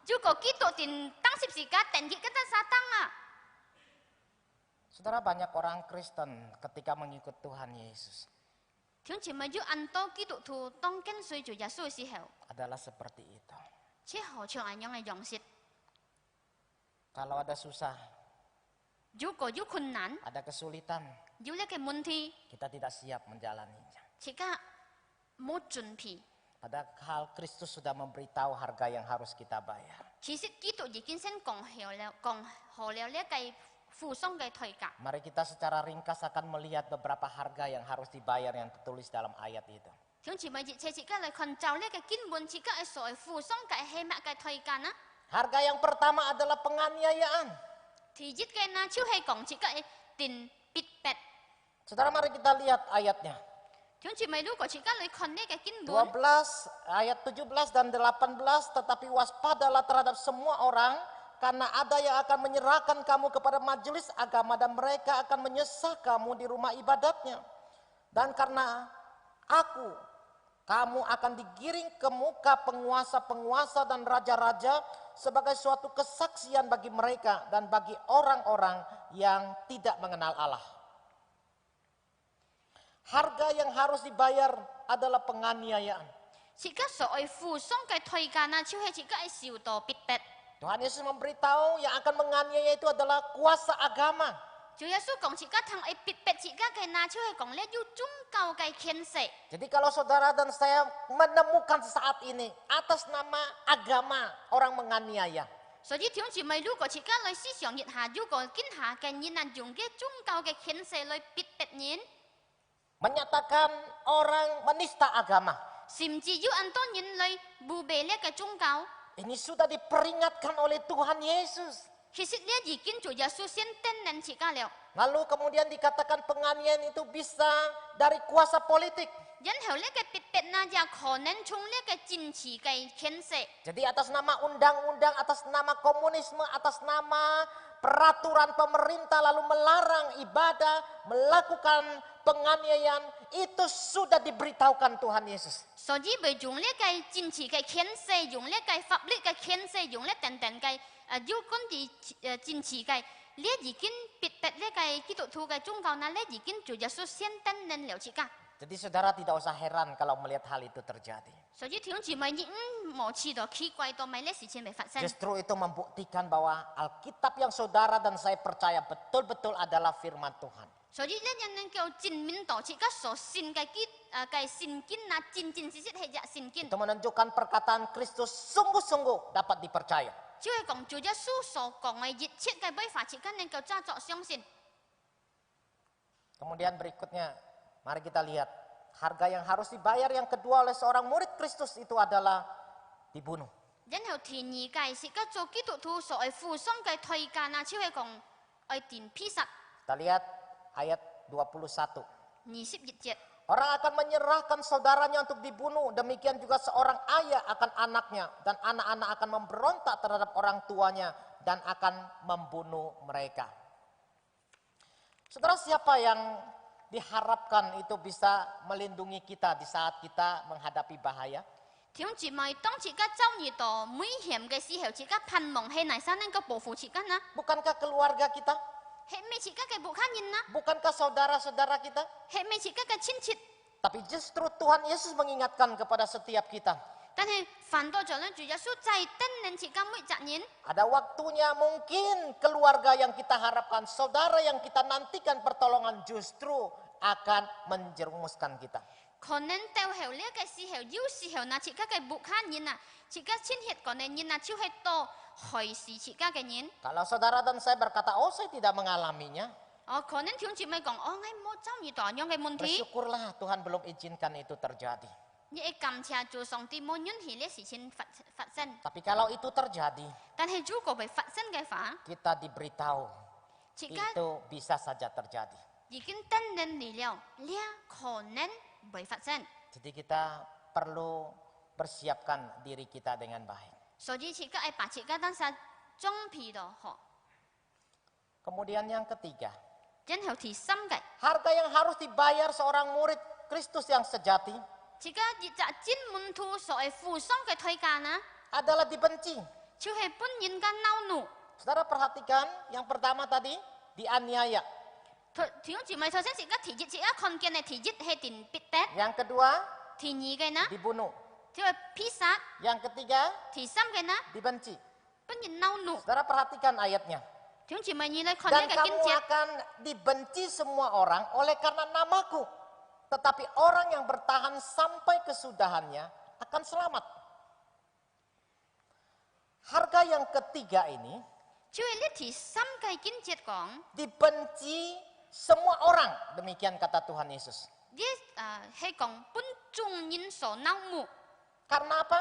E: Chú có Kitô tin tăng xịp xì cá tèn dịch cái ta sa tăng à.
D: Saudara, banyak orang Kristen ketika mengikut Tuhan Yesus
E: Thiếu chỉ mà chú ăn tô Kitô thù tông kén suy chủ giả suy xì hậu.
D: adalah seperti itu.
E: Chế họ trường ảnh yang dòng xịt.
D: Kalau ada susah,
E: Chú có chú khôn nản,
D: ada kesulitan,
E: chú lấy cái môn thi,
D: kita tidak siap menjalaninya.
E: chỉ cả một chuẩn bị.
D: Padahal Kristus sudah memberitahu harga yang harus kita bayar.
E: Chỉ sự Kitô chỉ kiến sen còn họ leo lấy cái phụ song cái thời cả.
D: Mari kita secara ringkas akan melihat beberapa harga yang harus dibayar yang tertulis dalam ayat itu.
E: Thiếu chỉ mà chỉ cả lời khẩn chào lấy cái kinh môn chỉ cả soi phụ song cái hay mẹ cái thời cả na.
D: Harga yang pertama adalah penganiayaan.
E: Thì giết cái na chú hay còn chỉ cả tin bịt bẹt.
D: Saudara, mari kita lihat ayatnya.
E: Thiếu chỉ mà lúc có chỉ cả lời khẩn lấy cái kinh môn.
D: 12 ayat 17 dan 18, tetapi waspadalah terhadap semua orang karena ada yang akan menyerahkan kamu kepada majelis agama dan mereka akan menyesah kamu di rumah ibadatnya. Dan karena kamu akan digiring ke muka penguasa-penguasa dan raja-raja sebagai suatu kesaksian bagi mereka dan bagi orang-orang yang tidak mengenal Allah. Harga yang harus dibayar adalah penganiayaan.
E: Chỉ cả soi phụ song cái thời cả na chú hay chỉ cả siêu to bịt bẹt.
D: Tuhan Yesus memberitahu yang akan menganiaya itu adalah kuasa agama.
E: Chúa Giêsu còn chỉ cả thằng ấy bịt bẹt chỉ cả cái na chú hay còn lấy chú trung cao cái khen sệ.
D: Jadi kalau saudara dan saya menemukan saat ini atas nama agama orang menganiaya,
E: 所以thiếu chỉ mấy lúc có chỉ cả lời思想nhiệt hạ chú có kinh hạ cái nhìn anh dùng cái trung cao cái khen sệ lời bịt bẹt nhìn.
D: menyatakan orang menista agama.
E: Sim chỉ chú anh tôi nhìn lời bù bề lấy cái trung cao.
D: Ini sudah diperingatkan oleh Tuhan Yesus.
E: Khi sự lihat gì kinh Chúa Giêsu xin tên nên chỉ cả liệu.
D: Lalu kemudian dikatakan penganiayaan itu bisa dari kuasa politik.
E: Dân hậu lấy cái bịt bẹt na giờ khó nên chung lấy cái chính trị cái khen sệ.
D: Jadi atas nama undang-undang, atas nama komunisme, atas nama peraturan pemerintah lalu melarang ibadah, melakukan penganiayaan, itu sudah diberitahukan Tuhan Yesus.
E: Sở dĩ bởi dùng lấy cái chính trị cái khen sệ, dùng lấy cái pháp lý cái khen sệ, dùng lấy tần cái yêu con thì chính trị cái lấy gì kinh bịt bẹt lấy cái kỹ thuật thu cái trung cao na lấy gì kinh Chúa Giêsu xin tên nên liệu chỉ cả.
D: Jadi saudara tidak usah heran kalau melihat hal itu terjadi.
E: Sở dĩ thiếu chỉ mấy những mỏ chi đó khi quay đó mấy lấy sự chuyện về phát sinh.
D: Justru itu membuktikan bahwa Alkitab yang saudara dan saya percaya betul-betul adalah firman Tuhan.
E: Sở dĩ lấy nhân nên kêu chứng minh đó chỉ các sở xin cái xin kinh na chính sự hệ dạ xin kinh.
D: Itu menunjukkan perkataan Kristus sungguh-sungguh dapat dipercaya.
E: Chứ hay còn Chúa Giêsu sở còn ngày dịch chết cái bấy phải chỉ các nên kêu cha trọ相信.
D: Kemudian berikutnya, mari kita lihat harga yang harus dibayar yang kedua oleh seorang murid Kristus itu adalah dibunuh.
E: Dân hậu thì nhị cái sự các chỗ kỹ thuật thu sở phụ xong cái thời cả na chứ hay còn ai tin pi sạch.
D: Kita lihat ayat 21.
E: Nhị sip dịch chết.
D: Orang akan menyerahkan saudaranya untuk dibunuh. Demikian juga seorang ayah akan anaknya. Dan anak-anak akan memberontak terhadap orang tuanya. Dan akan membunuh mereka. Saudara, siapa yang diharapkan itu bisa melindungi kita di saat kita menghadapi bahaya?
E: Thiếu chỉ mày tông chỉ các cháu nhị tổ nguy hiểm cái gì hiểu chỉ các pan mong hay này sao nên có bổ phụ chỉ các na.
D: Bukankah keluarga kita?
E: Hệ mày chỉ các cái bộ khác nhìn na.
D: Bukankah saudara-saudara kita?
E: Hệ mày chỉ các cái亲chít.
D: Tapi justru Tuhan Yesus mengingatkan kepada setiap kita.
E: 但是反倒trở nên Chúa Giêsu chạy tên nên chỉ các mũi chặt nhìn.
D: Ada waktunya mungkin keluarga yang kita harapkan, saudara yang kita nantikan pertolongan justru akan menjerumuskan kita.
E: Còn nên theo hiểu liếc cái gì hiểu yêu gì hiểu na chỉ các cái bộ khác nhìn na. Chỉ các亲hiệp còn nên nhìn na chiêu hay to hỏi gì chỉ các cái nhìn.
D: Kalau saudara dan saya berkata, oh saya tidak mengalaminya.
E: Còn nên thiếu chỉ mày còn ngay một cháu nhị tổ nhau cái môn thi.
D: Bersyukurlah Tuhan belum izinkan itu terjadi.
E: Như cầm chia Chúa song ti môn nhân thì liếc sự chuyện phát sinh.
D: Tapi kalau itu terjadi,
E: 但係如果被發生嘅話，
D: kita diberitahu
E: 即刻
D: itu bisa saja terjadi.
E: 已經登人嚟了，呢可能會發生。
D: Jadi kita perlu persiapkan diri kita dengan baik.
E: 所以即刻係把即刻當時裝備到學，
D: Kemudian yang ketiga,
E: 然後提心嘅。
D: harga yang harus dibayar seorang murid Kristus yang sejati
E: Jika jika jin muntu soal fusong ke thoi kana,
D: adalah dibenci.
E: chú hay pun yin kan nau nu.
D: Saudara perhatikan yang pertama tadi dianiaya.
E: Thiếu chỉ mấy thôi sẽ chỉ các thị dịch chỉ các con kia này thị dịch hay tiền bít tết.
D: Yang kedua
E: Thì nhì cái na,
D: dibunuh.
E: thiếu pisah,
D: Yang ketiga
E: thì sam cái na,
D: dibenci.
E: pun yin nau nu.
D: Saudara perhatikan ayatnya.
E: Thiếu chỉ mấy nhì lấy con
D: Dan
E: này cái kinh
D: kamu
E: chết.
D: akan dibenci semua orang oleh karena namaku. Tetapi orang yang bertahan sampai kesudahannya akan selamat. Harga yang ketiga ini
E: Chú ấy lấy thì sam cái kinh chết con.
D: dibenci semua orang. Demikian kata Tuhan Yesus.
E: Dia hay con pun chung yin so nau mu.
D: Karena apa?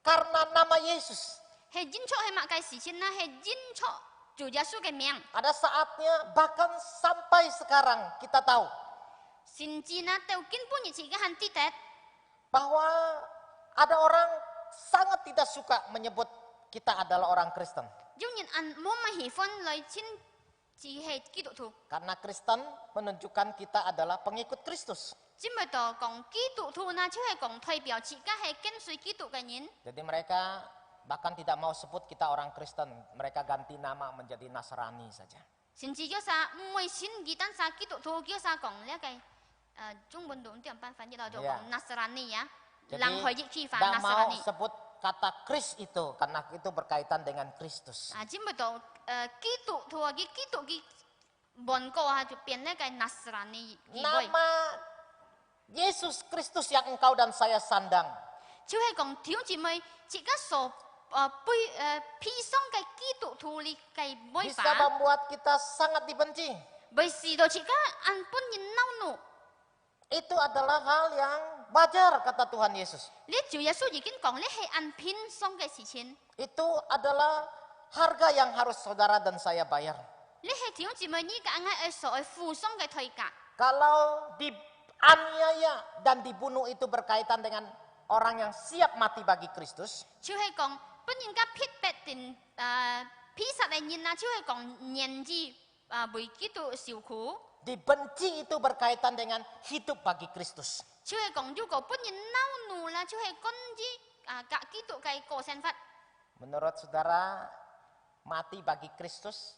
D: Karena nama Yesus.
E: Hay jin cho hay mak cái xì chín na hay jin cho chủ Yesus cái miệng.
D: Ada saatnya bahkan sampai sekarang kita tahu
E: Xin chi na teo kin pun như chỉ cái hành ti tết.
D: bahwa ada orang sangat tidak suka menyebut kita adalah orang Kristen.
E: Giống như anh muốn mà hiểu phân lời xin chỉ hay kỹ thuật thu.
D: Karena Kristen menunjukkan kita adalah pengikut Kristus.
E: Chỉ mới tỏ còn kỹ thuật thu na chứ hay còn thay biểu chỉ cái hay kiến suy kỹ thuật cái nhìn.
D: Jadi mereka bahkan tidak mau sebut kita orang Kristen. Mereka ganti nama menjadi Nasrani saja.
E: Xin chỉ cho sa mỗi xin ghi tan sa kỹ thuật thu kia sa còn lẽ cái Trung Văn đúng tiệm ban phán như đó
D: Iya.
E: còn Nasrani ya.
D: Jadi
E: Lang hỏi dịch khi phán
D: tidak mau
E: Nasrani.
D: sebut kata Kris itu karena itu berkaitan dengan Kristus.
E: Chỉ mới tỏ kỹ thuật thu cái kỹ thuật cái bọn cô ha就变那个 Nasrani.
D: Nama Yesus Kristus yang engkau dan saya sandang.
E: Chứ hay còn thiếu chỉ mới chỉ các số pi xong cái kỹ thuật thu li cái bối
D: Bisa
E: phá.
D: membuat kita sangat dibenci.
E: Bởi vì đó chỉ các anh pun nhìn nâu nụ.
D: Itu adalah hal yang wajar kata Tuhan Yesus.
E: Lý chủ Giêsu chỉ kiến còn lý hay anh pin xong cái sự chiến.
D: Itu adalah harga yang harus saudara dan saya bayar.
E: Lý hay thiếu chỉ mới như cả anh ấy sỏi phù xong cái thời cả.
D: Kalau dianiaya dan dibunuh itu berkaitan dengan orang yang siap mati bagi Kristus,
E: Chứ hay còn pun nhìn các thiết bẹt tình pi sát này nhìn na chứ hay còn nhận gì bởi kỹ thuật siêu khổ.
D: dibenci itu berkaitan dengan hidup bagi Kristus.
E: Chứ hay còn juga pun nhìn nâu nụ là chứ hay con gì cả kỹ thuật cái cổ sen phát.
D: Menurut saudara, mati bagi Kristus,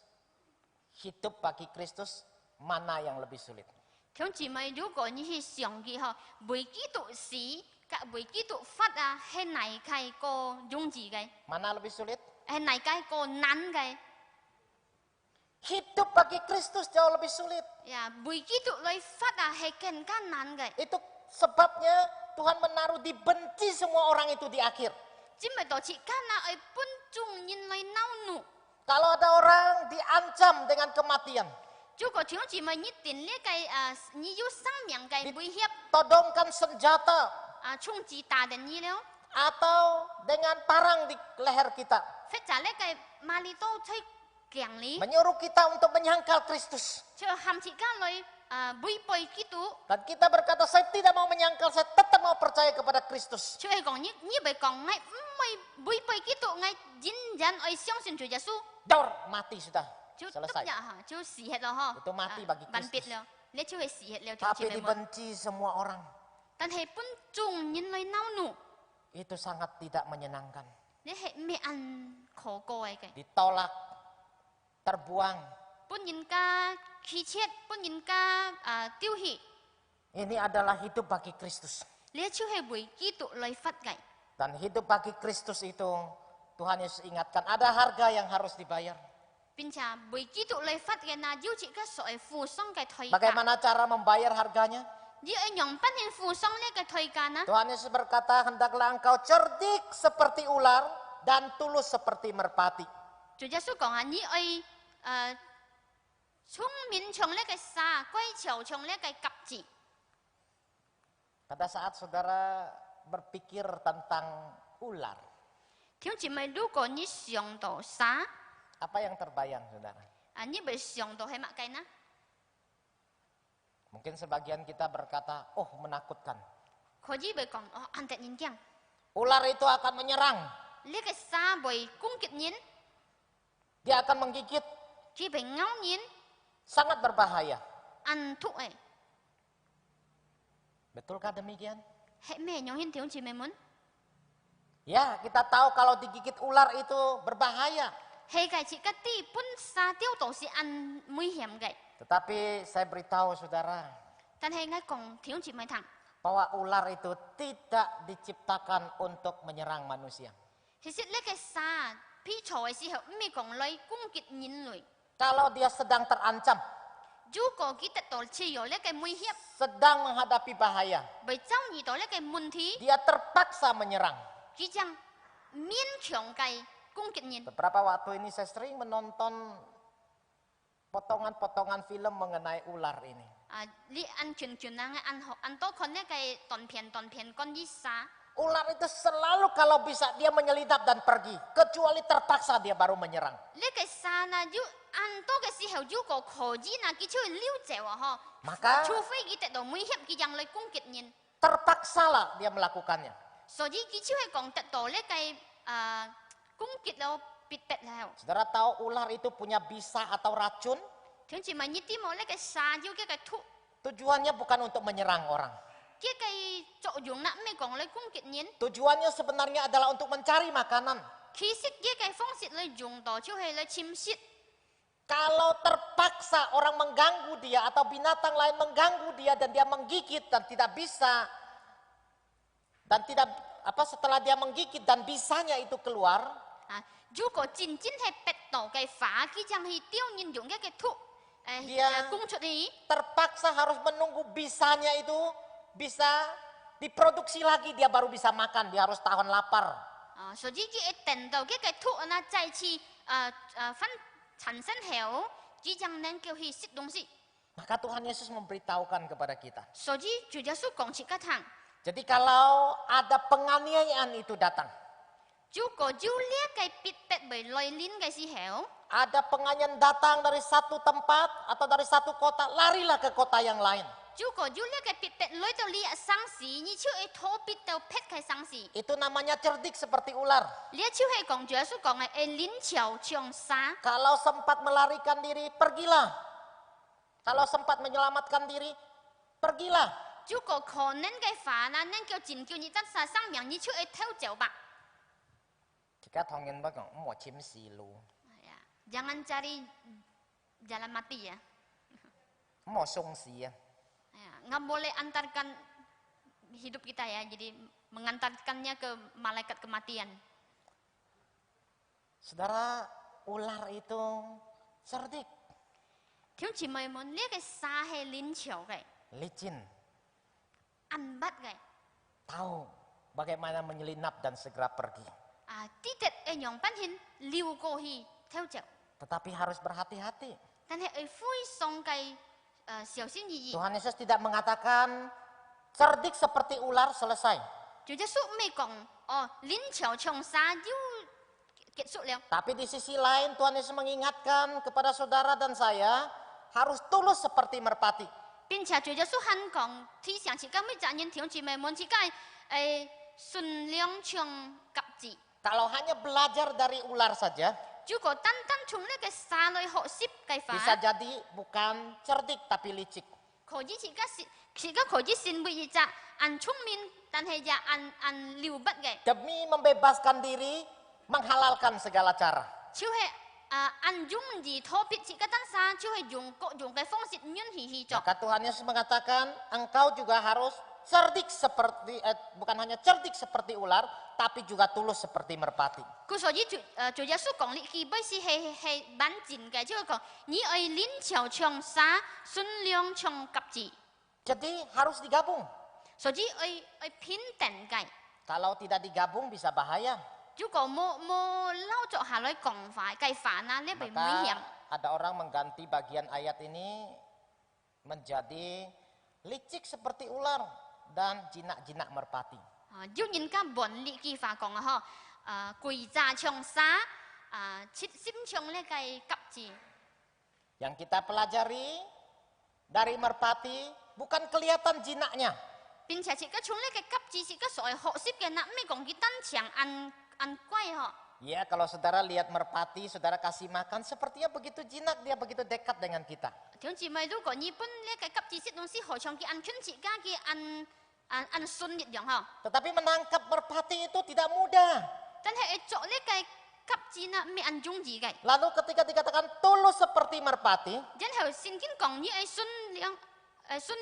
D: hidup bagi Kristus, mana yang lebih sulit?
E: Thiếu chỉ mới juga như hay xiong gì ha bởi kỹ thuật sĩ cả bởi kỹ thuật phát hay này cái cô dùng gì cái.
D: Mana lebih sulit?
E: Hay này cái cô nắn cái.
D: Hidup bagi Kristus jauh lebih sulit.
E: Ya, bui gitu loh fat hay ken kanan cái.
D: Itu sebabnya Tuhan menaruh dibenci semua orang itu di akhir.
E: Chỉ mới đó chỉ kana ai pun chung nhìn loài nau nụ.
D: Kalau ada orang diancam dengan kematian,
E: Chú có thiếu chỉ mới nhít tiền lấy cái như yêu sang miệng cái bui hiệp
D: todongkan senjata
E: chung chỉ ta đến như léo.
D: atau dengan parang di leher kita,
E: Phải trả lấy cái malito thấy kiang lý.
D: menyuruh kita untuk menyangkal Kristus.
E: Chứ ham chỉ kan loài bui bui gitu.
D: Dan kita berkata, saya tidak mau menyangkal, saya tetap mau percaya kepada Kristus.
E: Chứ ai còn như vậy còn ngay mày bui bui gitu ngay dính dàn ai xiong xin Chúa Giêsu.
D: Dor, mati sudah.
E: Chú tức
D: Selesai.
E: nhở hả? Chú xỉ hết rồi hả?
D: Itu mati bagi
E: Ban
D: Kristus.
E: bịt rồi. Lấy chú hay xỉ hết rồi.
D: Tapi dibenci semua orang.
E: Tan hay pun chung nhìn loài nau nụ.
D: Itu sangat tidak menyenangkan.
E: Lấy hay mẹ ăn khổ cô ấy cái.
D: Ditolak, terbuang.
E: Pun nhìn ca khí chết, pun nhìn ca tiêu hủy.
D: Ini adalah hidup bagi Kristus.
E: Lấy chú hay buổi kỹ tụ loài phát gạch.
D: Dan hidup bagi Kristus itu, Tuhan Yesus ingatkan, ada harga yang harus dibayar.
E: Bình chả buổi kỹ tụ loài phát gạch là dấu chỉ các sỏi phù xong cái thời cả.
D: Bagaimana cara membayar harganya?
E: Dấu ấy nhóm bắt hình phù xong lấy cái thời cả na.
D: Tuhan Yesus berkata, hendaklah engkau cerdik seperti ular dan tulus seperti merpati.
E: Chúa Giêsu còn là như ấy聪明trong lấy cái xa, quay chiều trong lấy cái cặp chỉ.
D: Pada saat saudara berpikir tentang ular,
E: Thiếu chỉ mấy đứa có như xiong tổ xa.
D: apa yang terbayang saudara?
E: Như bởi xiong tổ hay mạ cái na.
D: Mungkin sebagian kita berkata, oh menakutkan.
E: Có gì bởi còn ăn tệ nhìn kiang.
D: Ular itu akan menyerang,
E: Lấy cái xa bởi cung kiệt nhìn.
D: dia akan menggigit,
E: Chỉ bởi ngáo nhìn.
D: sangat berbahaya.
E: Ăn thuốc ấy.
D: Betulkah demikian?
E: 係咩樣兄弟兄姊妹們？
D: Ya, kita tahu kalau digigit ular itu berbahaya.
E: 係嘅，自己啲本沙雕都是按危險嘅，
D: Tetapi saya beritahu saudara
E: 但係我講弟兄姊妹聽，
D: bahwa ular itu tidak diciptakan untuk menyerang manusia.
E: 其實呢個沙被錯嘅時候，唔係講來攻擊人類。
D: Kalau dia sedang terancam,
E: 如果佢得到持有呢個威脅，
D: sedang menghadapi bahaya,
E: 被遭遇到呢個問題，
D: dia terpaksa menyerang.
E: 佢將勉強嘅攻擊人。
D: Beberapa waktu ini saya sering menonton potongan-potongan film mengenai ular ini.
E: 啊，你按全啊，按多看呢個短片關於沙。
D: Ular itu selalu kalau bisa dia menyelinap dan pergi, kecuali terpaksa dia baru menyerang.
E: 呢個沙呢，要按多嘅時候，如果可以呢，佢就會溜走啊！嗬，
D: Maka
E: 除非佢得到威脅，佢將來攻擊人。
D: terpaksalah dia melakukannya.
E: 所以佢就會講得到呢個攻擊了，逼迫了。
D: Saudara tahu ular itu punya bisa atau racun?
E: 聽住咪呢啲冇呢個沙要嘅吐，
D: Tujuannya bukan untuk menyerang orang.
E: 嘅個作用呢，咩講嚟攻擊人？
D: Tujuannya sebenarnya adalah untuk mencari makanan.
E: 其實嘅個方式嚟用到就係嚟침蝕。
D: Kalau terpaksa orang mengganggu dia atau binatang lain mengganggu dia dan dia menggigit dan tidak bisa dan tidak setelah dia menggigit dan bisanya itu keluar,
E: 啊，如果真正係逼到嘅法，佢將係丟人用嘅個吐，Dia- 供出嚟。
D: terpaksa harus menunggu bisanya itu bisa diproduksi lagi, dia baru bisa makan, dia harus tahan lapar.
E: 啊，所以佢一等到嘅個吐呢，再次產生後，佢將能夠去食東西。
D: Maka Tuhan Yesus memberitahukan kepada kita.
E: 所以主耶穌講切個堂，
D: Jadi kalau ada penganiayaan itu datang,
E: 如果要呢個逼迫為來臨嘅時候，
D: ada penganiayaan datang dari satu tempat atau dari satu kota, larilah ke kota yang lain.
E: 如果要呢個逼迫來到呢個城市，你就會逃避到逼嘅城市。
D: Itu namanya cerdik seperti ular.
E: 呢就係講主耶穌講嘅靈巧像沙。
D: Kalau sempat melarikan diri, pergilah. Kalau sempat menyelamatkan diri, pergilah.
E: 如果可能嘅話呢，能夠拯救你得殺生命，你就會偷走吧。
D: Jika tongin bagang, mau cim silu,
E: Ya, jangan cari jalan mati ya.
D: mau songsi ya.
E: Ya, nggak boleh antarkan hidup kita ya, jadi mengantarkannya ke malaikat kematian.
D: Saudara, ular itu cerdik,
E: 條姊妹們，呢個沙係靈巧嘅，
D: licin,
E: 暗筆嘅，
D: tahu bagaimana menyelinap dan segera pergi.
E: 啲隻嘅樣品顯溜過去偷走，
D: Tetapi harus berhati-hati.
E: 但係係非常嘅小心翼翼。
D: Tuhan Yesus tidak mengatakan cerdik seperti ular selesai.
E: 主耶穌未講哦，靈巧像沙要結束了。
D: Tapi di sisi lain Tuhan Yesus mengingatkan kepada saudara dan saya harus tulus seperti merpati.
E: 並且主耶穌肯講提醒自己每責任條姊妹們自己善良像鴿子。
D: Kalau hanya belajar dari ular saja,
E: 如果單單從呢個沙裏學習嘅
D: bisa
E: 法，
D: jadi bukan cerdik tapi licik.
E: 可以自己可以成為一隻按聰明，但係也按了不嘅，
D: Demi membebaskan diri, menghalalkan segala cara.
E: 就係按容易逃避自己單沙，就係用各種嘅方式允許去做。
D: Maka Tuhan Yesus mengatakan, engkau juga harus cerdik seperti, bukan hanya cerdik seperti ular, tapi juga tulus seperti merpati.
E: 佢所以主耶穌講呢基本是係蠻賤嘅，即係講你愛靈巧像沙，善良像鴿子，
D: Jadi harus digabung.
E: 所以愛平等嘅。
D: Kalau tidak digabung bisa bahaya.
E: 如果冇撈作下來講法計法啊，呢邊危險。
D: Maka ada orang mengganti bagian ayat ini menjadi licik seperti ular dan jinak-jinak merpati.
E: 要人家本呢句話講啊，嗬，鬼詐像沙，切心像呢個鴿子。
D: Yang kita pelajari dari merpati bukan kelihatan jinaknya,
E: 並且自己從呢個鴿子自己所學習嘅那咩講佢單長按龜嗬。
D: Ya, kalau saudara lihat merpati, saudara kasih makan, sepertinya begitu jinak, dia begitu dekat dengan kita.
E: 條姊妹如果日本呢個鴿子食東西，何嘗佢按親自家嘅 ăn xuân nhiệt dòng ha.
D: Tetapi menangkap merpati itu tidak mudah.
E: Tên hệ chỗ lấy cái cấp chi na mi ăn chung gì cái.
D: Lalu ketika dikatakan tulus seperti merpati,
E: Dân hệ xin kinh còn như ai xuân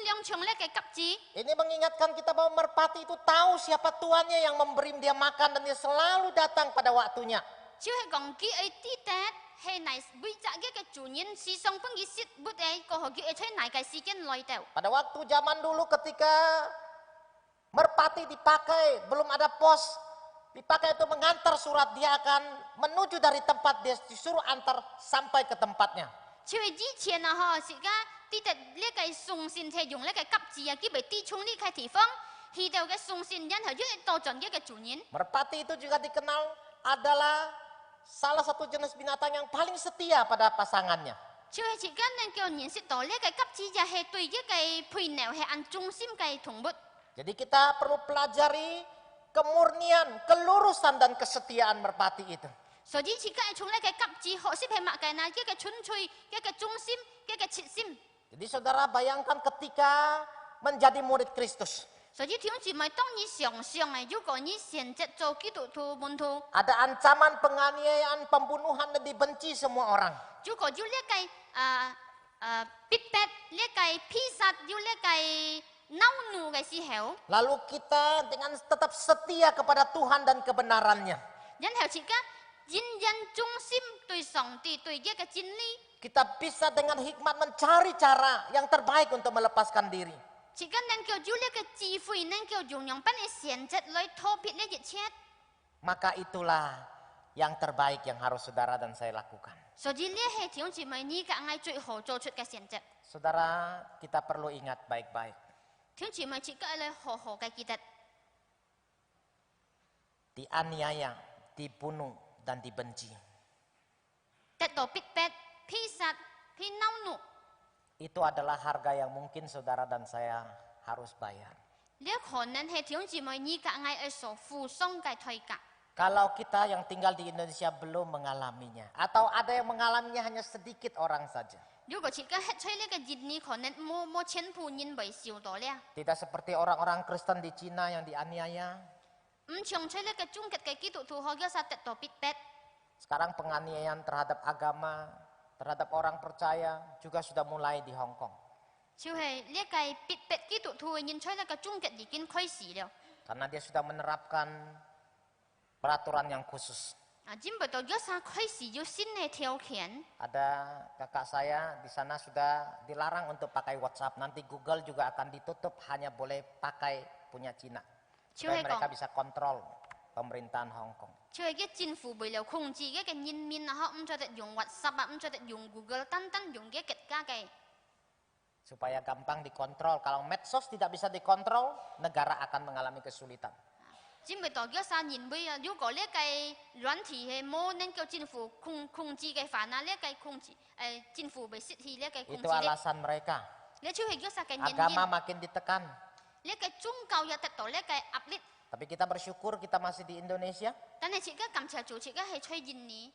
E: liang chung lấy cái cấp chi.
D: ini mengingatkan kita bahwa merpati itu tahu siapa tuannya yang memberi dia makan dan dia selalu datang pada waktunya.
E: Chứ hệ còn kia ai tí tết hệ này bây giờ cái chủ nhân si song phong cái sit bút ấy có họ kia ai thấy này cái si kiến lôi tèo.
D: Pada waktu zaman dulu ketika merpati dipakai, belum ada pos, dipakai untuk mengantar surat, dia akan menuju dari tempat dia disuruh antar sampai ke tempatnya.
E: Chứ hệ之前啊哈是个tí tết lấy cái sung xin thể dùng lấy cái cấp chi à kia bị tí chung đi khai thị phong. Khi đầu cái sung xin dân hệ dưới to chọn cái chủ nhân.
D: Merpati itu juga dikenal adalah salah satu jenis binatang yang paling setia pada pasangannya.
E: Chứ hệ chỉ cần nên kêu nhận sit đó lấy cái cấp chi à hệ tùy với cái pui nẻo hệ ăn trung sim cái thùng bút.
D: Jadi kita perlu pelajari kemurnian, kelurusan dan kesetiaan merpati itu.
E: Sở dĩ chỉ cái chúng lấy cái cấp chi họ xếp hệ mặc cái này cái chun chui cái trung sim cái chit sim.
D: Jadi saudara bayangkan ketika menjadi murid Kristus.
E: Sở dĩ thiếu chỉ mới tông như想象này,如果你现在做基督徒门徒，
D: Ada ancaman penganiayaan, pembunuhan dan dibenci semua orang.
E: 如果要呢cái逼迫呢cái披sát，要呢cái nau nụ cái時候，
D: Lalu kita dengan tetap setia kepada Tuhan dan kebenarannya.
E: 然後自家認真忠心對上帝對呢個真理，
D: Kita bisa dengan hikmat mencari cara yang terbaik untuk melepaskan diri.
E: 自家能夠有呢個智慧，能夠用用把你選擇來脫別呢一切。
D: Maka itulah yang terbaik yang harus saudara dan saya lakukan.
E: 所以呢係弟兄姊妹，你嘅愛最好做出嘅選擇。
D: Saudara, kita perlu ingat baik-baik.
E: 弟兄姊妹，自家嚟好好嘅記得，
D: Dianiaya, dibunuh, dan dibenci.
E: 得到逼迫、披殺、披惱怒。
D: Itu adalah harga yang mungkin saudara dan saya harus bayar.
E: 呢可能係弟兄姊妹你嘅愛而所付上嘅代價。
D: Kalau kita yang tinggal di Indonesia belum mengalaminya, atau ada yang mengalaminya hanya sedikit orang saja.
E: 如果自己吃吹呢個熱呢，可能冇全部人未受到咧。
D: Tidak seperti orang-orang Kristen di Cina yang dianiaya.
E: 唔像吹呢個終極嘅基督徒可以實得到逼迫。
D: Sekarang penganiayaan terhadap agama, terhadap orang percaya juga sudah mulai di Hong Kong.
E: 就係呢個逼迫基督徒嘅人吹呢個終極已經開始了。
D: Karena dia sudah menerapkan peraturan yang khusus.
E: 啊，只不過而家開始有新嘅條件。
D: Ada kakak saya di sana sudah dilarang untuk pakai WhatsApp. Nanti Google juga akan ditutup, hanya boleh pakai punya Cina. Supaya mereka bisa kontrol pemerintahan Hong Kong.
E: 就係嘅政府為了控制嘅人民啊，唔出得用 WhatsApp 啊，唔出得用 Google，單單用嘅國家嘅。
D: Supaya gampang dikontrol. Kalau medsos tidak bisa dikontrol, negara akan mengalami kesulitan.
E: 只不過而家認為啊，如果呢個軟體係冇能夠政府控制嘅話，那呢個控制政府被失去呢個控制
D: Itu alasan mereka.
E: 你就係而家嘅
D: Agama makin ditekan.
E: 呢個宗教又得到呢個壓力。
D: Tapi kita bersyukur kita masih di Indonesia.
E: 但係自己感謝主，自己係吹印尼，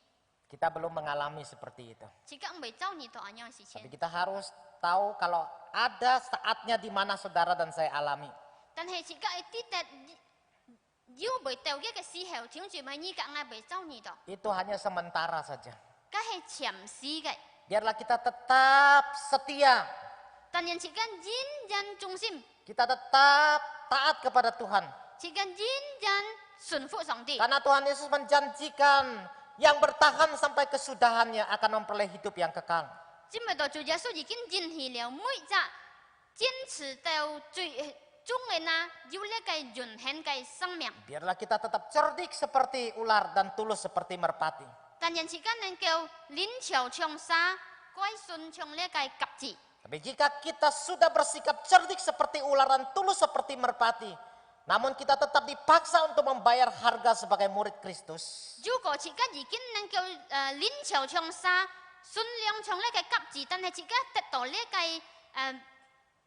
D: Kita belum mengalami seperti itu.
E: 自己未遭遇到咁樣嘅事
D: Tapi
E: 情。
D: kita harus tahu kalau ada saatnya di mana saudara dan saya alami.
E: 但係自己係啲特要未到嘅時候，聽住咪呢個嗌未遭遇到，
D: Itu hanya sementara saja.
E: 梗係暫時嘅。
D: Biarlah kita tetap setia.
E: 但係自己認真忠心，
D: Kita tetap taat kepada Tuhan.
E: 自己認真順服上帝。
D: Karena Tuhan Yesus menjanjikan yang bertahan sampai kesudahannya akan memperoleh hidup yang kekal.
E: 只不過主耶穌已經應許了，每隻堅持到最終嘅呢，要呢個永恆嘅生命。
D: Biarlah kita tetap cerdik seperti ular dan tulus seperti merpati.
E: 但人時間能夠靈巧長沙，乖順從呢個鴿子。
D: Tapi jika kita sudah bersikap cerdik seperti ular dan tulus seperti merpati, namun kita tetap dipaksa untuk membayar harga sebagai murid Kristus,
E: 如果自己已經能夠靈巧長沙，順良從呢個鴿子，但係自己得到呢個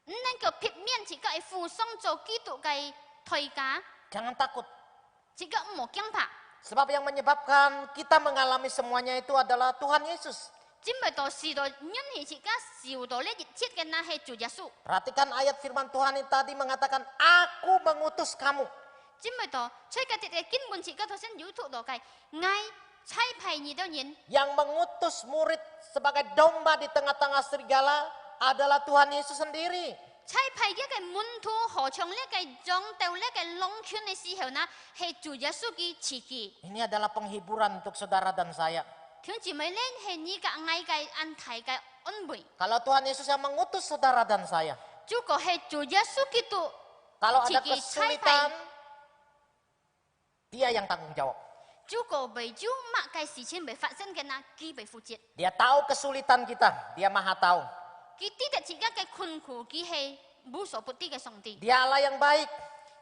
E: 唔能夠撇免自己係付上做基督嘅代價，
D: jangan takut.
E: 自己唔好驚怕。
D: Sebab yang menyebabkan kita mengalami semuanya itu adalah Tuhan Yesus.
E: 真未到是到允許自家受到呢熱切嘅那係主耶穌。
D: Perhatikan ayat firman Tuhan ini tadi mengatakan, aku mengutus kamu.
E: 真未到，所以嘅嘅根本自家頭先有讀到嘅，愛差派你的人，
D: Yang mengutus murid sebagai domba di tengah-tengah serigala adalah Tuhan Yesus sendiri.
E: 差派一個門徒何嘗呢個撞到呢個龍圈嘅時候呢，係主耶穌嘅刺激。
D: Ini adalah penghiburan untuk saudara dan saya.
E: 聽姊妹呢係你嘅愛嘅安泰嘅安慰，
D: Kalau Tuhan Yesus yang mengutus saudara dan saya,
E: 如果係主耶穌基督
D: kalau ada
E: 刺激差
D: kesulitan,
E: 派，
D: dia yang tanggung jawab.
E: 如果為咗乜嘅事情未發生嘅呢，佢被負責。
D: Dia tahu kesulitan kita, dia maha tahu.
E: 佢知道自己嘅困苦，佢係無所不知嘅上帝，
D: Dia Allah yang baik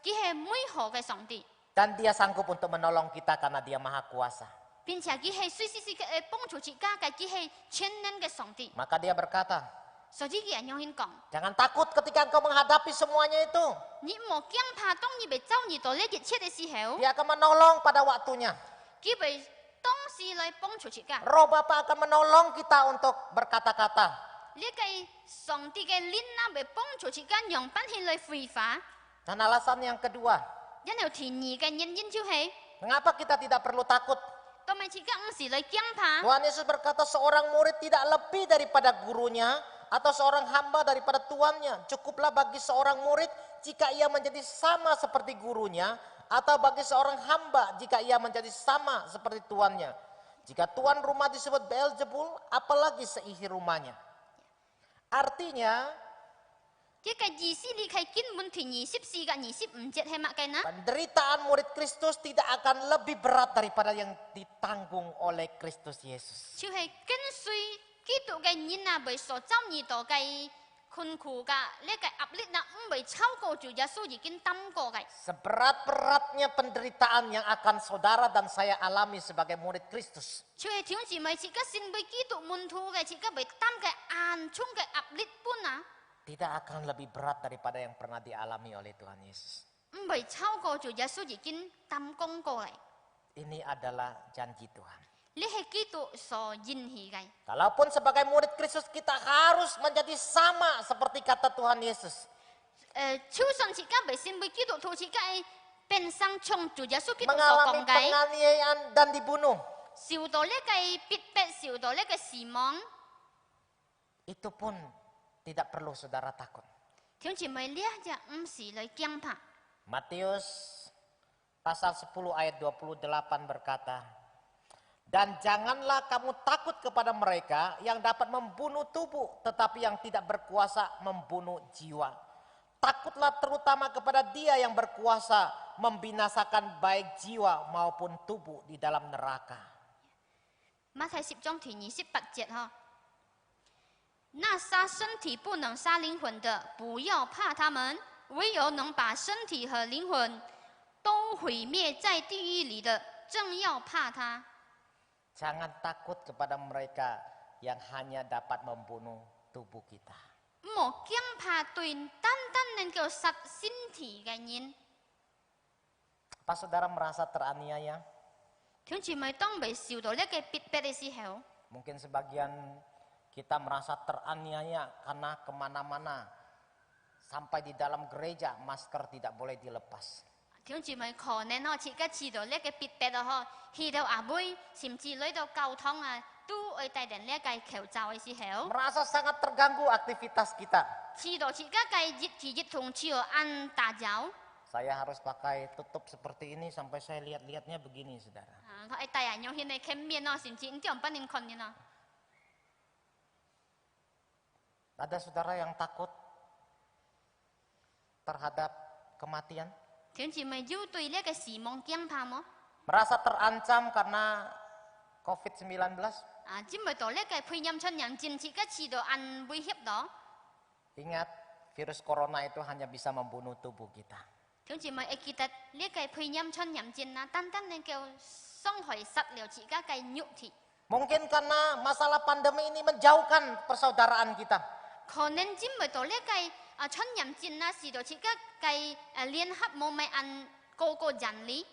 E: 佢係美好嘅上帝，
D: dan dia sanggup untuk menolong kita karena dia maha kuasa.
E: 並且佢係隨時時嘅幫助自家嘅，佢係全能嘅上帝。
D: Maka dia berkata,
E: 所以佢係樣樣講，
D: jangan takut ketika engkau menghadapi semuanya itu.
E: 你莫驚怕，當你被遭遇到呢一切嘅時候，
D: Dia akan menolong pada waktunya.
E: 佢被當時來幫助自家。
D: Roh Bapa akan menolong kita untuk berkata-kata.
E: 呢個上帝嘅靈啊，被幫助自家用品去來揮發。
D: Dan alasan yang kedua,
E: 然後第二嘅原因就係，
D: mengapa kita tidak perlu takut?
E: 當咪自家唔是來驚怕。
D: Tuhan Yesus berkata seorang murid tidak lebih daripada gurunya atau seorang hamba daripada tuannya. Cukuplah bagi seorang murid jika ia menjadi sama seperti gurunya atau bagi seorang hamba jika ia menjadi sama seperti tuannya. Jika tuan rumah disebut Beelzebul, apalagi seisi rumahnya. Artinya,
E: 呢個意思你係根本第24嘅25節係乜嘅呢？
D: penderitaan murid Kristus tidak akan lebih berat daripada yang ditanggung oleh Kristus Yesus.
E: 就係跟隨基督嘅人啊，為所遭遇到嘅困苦嘅呢個壓力啊，唔會超過住耶穌已經擔過嘅。
D: Seberat-beratnya penderitaan yang akan saudara dan saya alami sebagai murid Kristus.
E: 就係條姊妹自己成為基督門徒嘅，自己為擔嘅暗中嘅壓力般啊，
D: Tidak akan lebih berat daripada yang pernah dialami oleh Tuhan Yesus.
E: 唔會超過住耶穌已經擔講過嚟。
D: Ini adalah janji Tuhan.
E: 呢係基督所應許嘅。
D: Kalaupun sebagai murid Kristus kita harus menjadi sama seperti kata Tuhan Yesus.
E: 就算自己未成為基督徒，自己變相從住耶穌基督所
D: Mengalami
E: 講嘅，
D: penganiayaan dan dibunuh.
E: 受到呢個逼迫，受到呢個死亡。
D: Itu pun tidak perlu saudara takut.
E: 條姊妹呢就唔是來驚怕。
D: Matius pasal 10 ayat 28 berkata, dan janganlah kamu takut kepada mereka yang dapat membunuh tubuh, tetapi yang tidak berkuasa membunuh jiwa. Takutlah terutama kepada dia yang berkuasa membinasakan baik jiwa maupun tubuh di dalam neraka.
E: 馬太10章第28節哈，那殺身體不能殺靈魂的，不要怕他們；唯有能把身體和靈魂都毀滅在地獄裏的，正要怕他。
D: Jangan takut kepada mereka yang hanya dapat membunuh tubuh kita.
E: 莫驚怕對單單能夠殺身體嘅人。
D: Apa saudara merasa teraniaya?
E: 條姊妹當未受到呢個逼迫嘅時候，
D: Mungkin sebagian kita merasa teraniaya karena kemana-mana. Sampai di dalam gereja masker tidak boleh dilepas.
E: 條姊妹可能自己知道呢個逼迫啊，去到阿妹，甚至嚟到教堂啊，都會戴定呢個口罩嘅時候，
D: Merasa sangat terganggu aktivitas kita.
E: 知道自己嘅日子日同朝按打攪，
D: Saya harus pakai tutup seperti ini sampai saya lihat-lihatnya begini, saudara.
E: 佢會戴人用現嚟傾面啊，甚至唔知唔不能看見啊。
D: Ada saudara yang takut terhadap kematian?
E: 條姊妹要對呢個死亡驚怕麼？
D: Merasa terancam karena COVID-19?
E: 啊，只咪到呢個配音出人戰自己知道按威脅到，
D: Ingat, virus corona itu hanya bisa membunuh tubuh kita.
E: 條姊妹會記得呢個配音出人戰啊，單單能夠傷害殺了自己嘅肉體。
D: Mungkin karena masalah pandemi ini menjauhkan persaudaraan kita.
E: 可能只咪到呢個出人戰啊，使到自己嘅聯合冇咪按個個人理。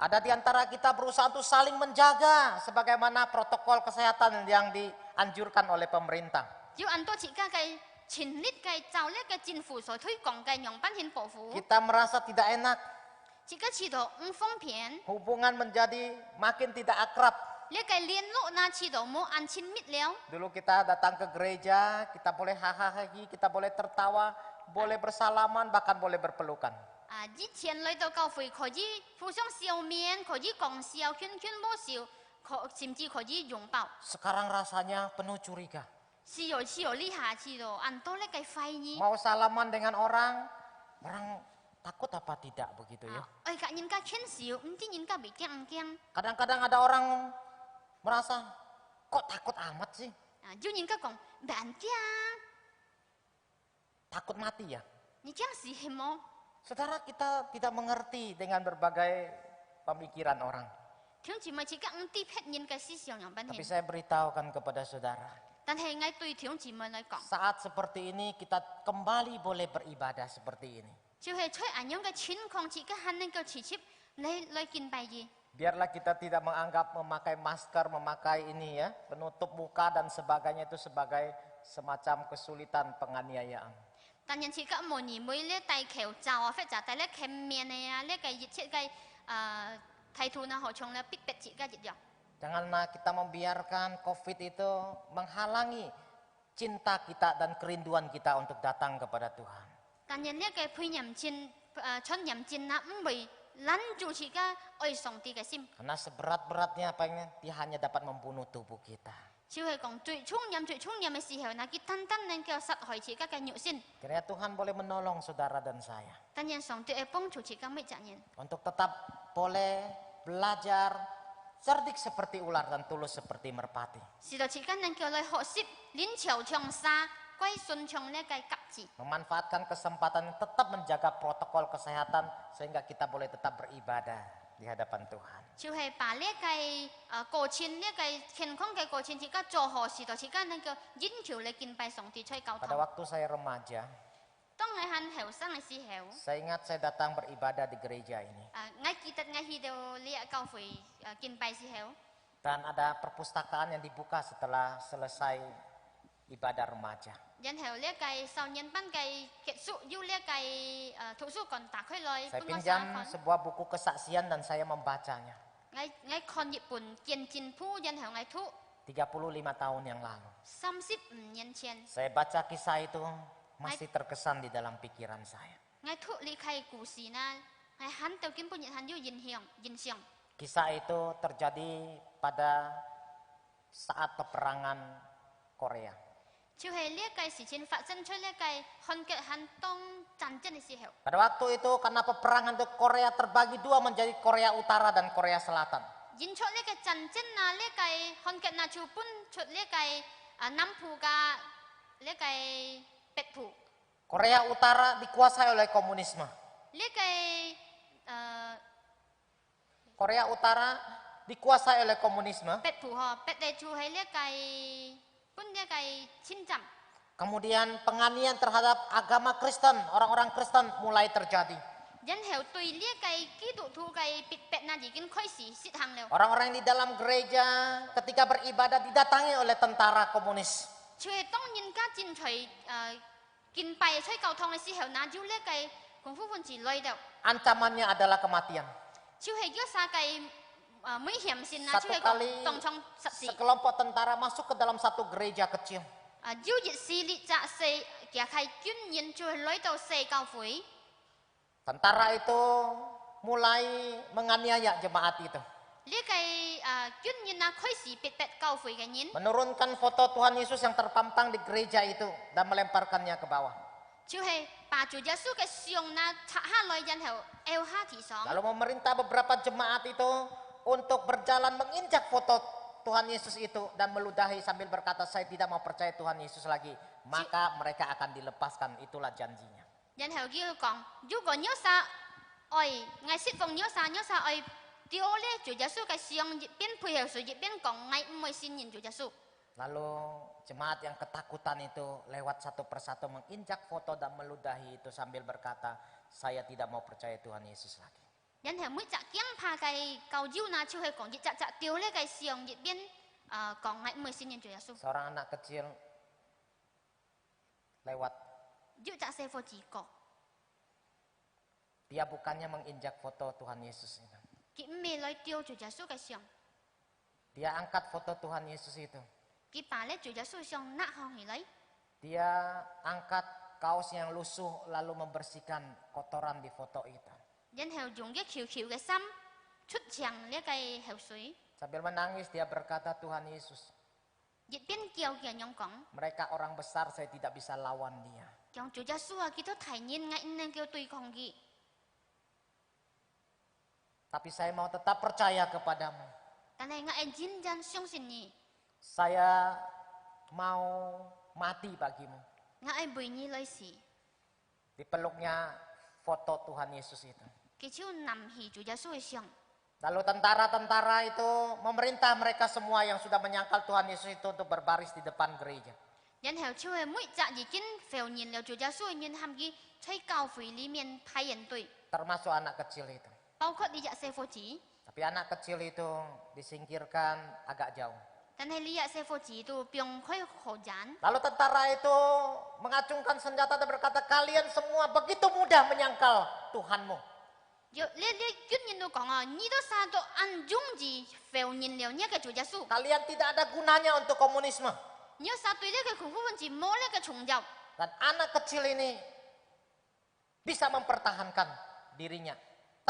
D: Ada di antara kita berusaha untuk saling menjaga sebagaimana protokol kesehatan yang dianjurkan oleh pemerintah.
E: 只要按多自家嘅全力嘅照呢嘅政府所推廣嘅樣板險保護，
D: Kita merasa tidak enak,
E: 自家知道唔方便，
D: hubungan menjadi makin tidak akrab.
E: 呢嘅聯絡那知道冇按親密了。
D: Dulu kita datang ke gereja, kita boleh hahaha, kita boleh tertawa, boleh bersalaman, bahkan boleh berpelukan.
E: 啊，以前嚟到教會可以互相笑面，可以講笑，圈圈摸笑，甚至可以擁抱。
D: Sekarang rasanya penuh curiga.
E: 是有呢下知道，按多呢嘅懷疑。
D: Mau salaman dengan orang takut apa tidak begitu ya.
E: 哎，甲人家牽笑，唔知人家未驚唔驚？
D: Kadang-kadang ada orang merasa, kok takut amat sih?
E: 啊，要人家講唔驚，
D: Takut mati ya?
E: 你驚死係冇？
D: Saudara, kita tidak mengerti dengan berbagai pemikiran orang.
E: 聽姊妹自己唔知別人嘅思想樣板
D: Tapi
E: 險，
D: saya beritahukan kepada saudara,
E: 但係我對聽姊妹嚟講，
D: saat seperti ini kita kembali boleh beribadah seperti ini.
E: 就係在咁樣嘅情況，自己係能夠持續嚟敬拜嘅。
D: Biarlah kita tidak menganggap memakai masker, memakai ini ya, penutup muka dan sebagainya itu sebagai semacam kesulitan penganiayaan.
E: 但人自己無疑每呢戴口罩啊，或者戴呢鏡面啊，呢個熱切嘅態度呢，好像呢逼迫自己一樣。
D: Janganlah kita membiarkan COVID itu menghalangi cinta kita dan kerinduan kita untuk datang kepada Tuhan.
E: 但人呢個配任戰春任戰啊，唔會攔住自己愛上帝嘅心。
D: Karena seberat-beratnya apa ini, dia hanya dapat membunuh tubuh kita.
E: 就係講最衝任嘅時候，那佢單單能夠殺害自己嘅肉身。
D: Kiranya Tuhan boleh menolong saudara dan saya
E: 但人上帝會幫助自己每一人，
D: untuk tetap boleh belajar cerdik seperti ular dan tulus seperti merpati.
E: 使到自己能夠嚟學習練潮長沙，歸順從呢個鴿子。
D: Memanfaatkan kesempatan tetap menjaga protokol kesehatan sehingga kita boleh tetap beribadah di hadapan Tuhan.
E: 就係把呢個過程呢個健康嘅過程，自己做好，使到自己能夠忍住嚟敬拜上帝，吹教
D: Pada
E: 堂。
D: waktu saya remaja,
E: 當我喺後生嘅時候，
D: saya ingat saya datang beribadah di gereja ini.
E: 我記得我去到呢個教會敬拜時候，
D: Dan ada perpustakaan yang dibuka setelah selesai ibadah remaja.
E: 然後呢個少年班嘅結束，要呢個圖書館打開來，
D: Saya
E: 幫我
D: pinjam
E: 查看。
D: sebuah buku kesaksian dan saya membacanya.
E: 我看一本見證書，然後我讀
D: 35 tahun yang lalu.
E: 35年前，
D: Saya baca kisah itu masih terkesan di dalam pikiran saya.
E: 我讀呢個故事呢，我很到今本日很有印象。
D: Kisah itu terjadi pada saat peperangan Korea.
E: 就係呢個事情發生出呢個韓國很當戰爭嘅時候，
D: Pada waktu itu karena peperangan itu Korea terbagi dua menjadi Korea Utara dan Korea Selatan.
E: 演出呢個戰爭啊，呢個韓國呢就搬出呢個南部嘅呢個北部，
D: Korea Utara dikuasai oleh komunisme.
E: 呢個
D: Korea Utara dikuasai oleh komunisme.
E: 北部嗬，北地就係呢個搬呢個侵佔。
D: Kemudian penganiayaan terhadap agama Kristen, orang-orang Kristen mulai terjadi.
E: 然後對呢個基督徒嘅逼迫呢已經開始實行了。
D: Orang-orang yang di dalam gereja ketika beribadah didatangi oleh tentara komunis.
E: 就係當人家進去敬拜吹教堂嘅時候，那就呢個功夫分子來到，
D: Ancamannya adalah kematian.
E: 就係要殺嘅危險性啊，
D: Satu
E: 就係
D: kali
E: 當場實施。
D: sekelompok tentara masuk ke dalam satu gereja kecil.
E: 要熱勢烈責四嘅係軍人就係來到四教會，
D: Tentara itu mulai menganiaya jemaat itu.
E: 呢個軍人啊開始逼迫教會嘅人，
D: Menurunkan foto Tuhan Yesus yang terpampang di gereja itu dan melemparkannya ke bawah.
E: 就係把主耶穌嘅像呢拆下來，然後搖下地上。
D: Lalu memerintah beberapa jemaat itu untuk berjalan menginjak foto Tuhan Yesus itu dan meludahi sambil berkata, saya tidak mau percaya Tuhan Yesus lagi. Maka mereka akan dilepaskan, itulah janjinya.
E: 然後叫佢講，如果約撒愛，我釋放約撒愛丟咧主耶穌嘅像，一邊配合水，一邊講，我唔會信任主耶穌。
D: Lalu jemaat yang ketakutan itu lewat satu persatu menginjak foto dan meludahi itu sambil berkata, saya tidak mau percaya Tuhan Yesus lagi.
E: 然後每隻鏡拍嘅教招拿出去講，一隻隻掉呢個上一邊講係唔係信任主耶穌。
D: Seorang anak kecil lewat,
E: 要隻師傅自覺，
D: dia bukannya menginjak foto Tuhan Yesus itu.
E: 佢唔係來掉主耶穌嘅相，
D: Dia angkat foto Tuhan Yesus itu.
E: 佢把呢主耶穌相拿起嚟，
D: Dia angkat kaos yang lusuh lalu membersihkan kotoran di foto itu.
E: 然後用一條條嘅衫出牆呢個口水，
D: Sambil menangis dia berkata, Tuhan Yesus,
E: 一邊叫嘅人講，
D: mereka orang besar, saya tidak bisa lawan dia.
E: 講主耶穌啊，佢都提議嗌人叫對抗佢，
D: Tapi saya mau tetap percaya kepadamu.
E: 但係嗌認真相信你，
D: Saya mau mati bagimu.
E: 嗌為你來死，
D: Dipeluknya foto Tuhan Yesus itu.
E: 佢就拿起主耶穌嘅相。
D: Lalu tentara-tentara itu memerintah mereka semua yang sudah menyangkal Tuhan Yesus itu untuk berbaris di depan gereja.
E: 然後就係每隻已經否認了主耶穌嘅人，他們在教會裡面排人隊，
D: Termasuk anak kecil itu.
E: 包括呢隻師傅子。
D: Tapi anak kecil itu disingkirkan agak jauh.
E: 但係呢隻師傅子都避開河人，
D: Lalu tentara itu mengacungkan senjata dan berkata, kalian semua begitu mudah menyangkal Tuhanmu.
E: 呢軍人都講啊，你都殺到暗中字否認了呢個主耶穌，
D: Kalian tidak ada gunanya untuk komunisme.
E: 你要殺對呢個恐怖分子冇呢個重要。
D: Dan anak kecil ini bisa mempertahankan dirinya.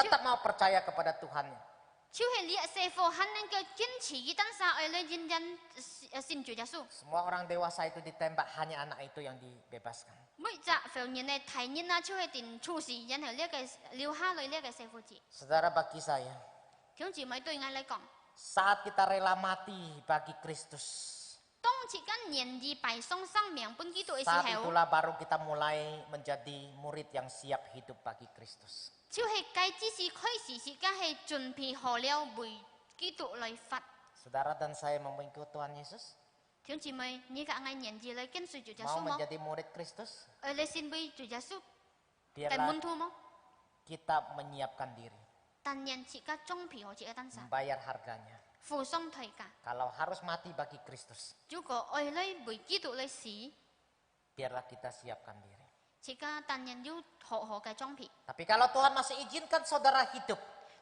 D: Tetap mau percaya kepada Tuhannya.
E: 就係呢隻師傅很能夠堅持佢當殺愛來認真信主耶穌。
D: Semua orang dewasa itu ditembak, hanya anak itu yang dibebaskan.
E: 每隻否認嘅提認啊，就係定處事，然後呢個留下來呢個師傅子。
D: Saudara, bagi saya,
E: 弟兄姊妹對我嚟講，
D: saat kita rela mati bagi Kristus,
E: 當時間年紀擺上生命本基督嘅時
D: saat
E: 候，
D: itulah baru kita mulai menjadi murid yang siap hidup bagi Kristus.
E: 就係該只是開始時間係準備好了為基督來發。
D: Saudara dan saya mau mengikut Tuhan Yesus,
E: 弟兄姊妹，你嘅愛年紀來跟隨主耶穌
D: mau
E: 麼？
D: menjadi murid Kristus,
E: 嚟信為主耶穌嘅
D: biarlah
E: 門徒麼？
D: kita menyiapkan diri,
E: 但人自家裝備好自己單身，
D: membayar harganya.
E: 付上代價。
D: Kalau harus mati bagi Kristus,
E: 如果愛嚟為基督嚟死，
D: biarlah kita siapkan diri.
E: 自家但人要好好嘅裝備。
D: Tapi kalau Tuhan masih izinkan saudara hidup,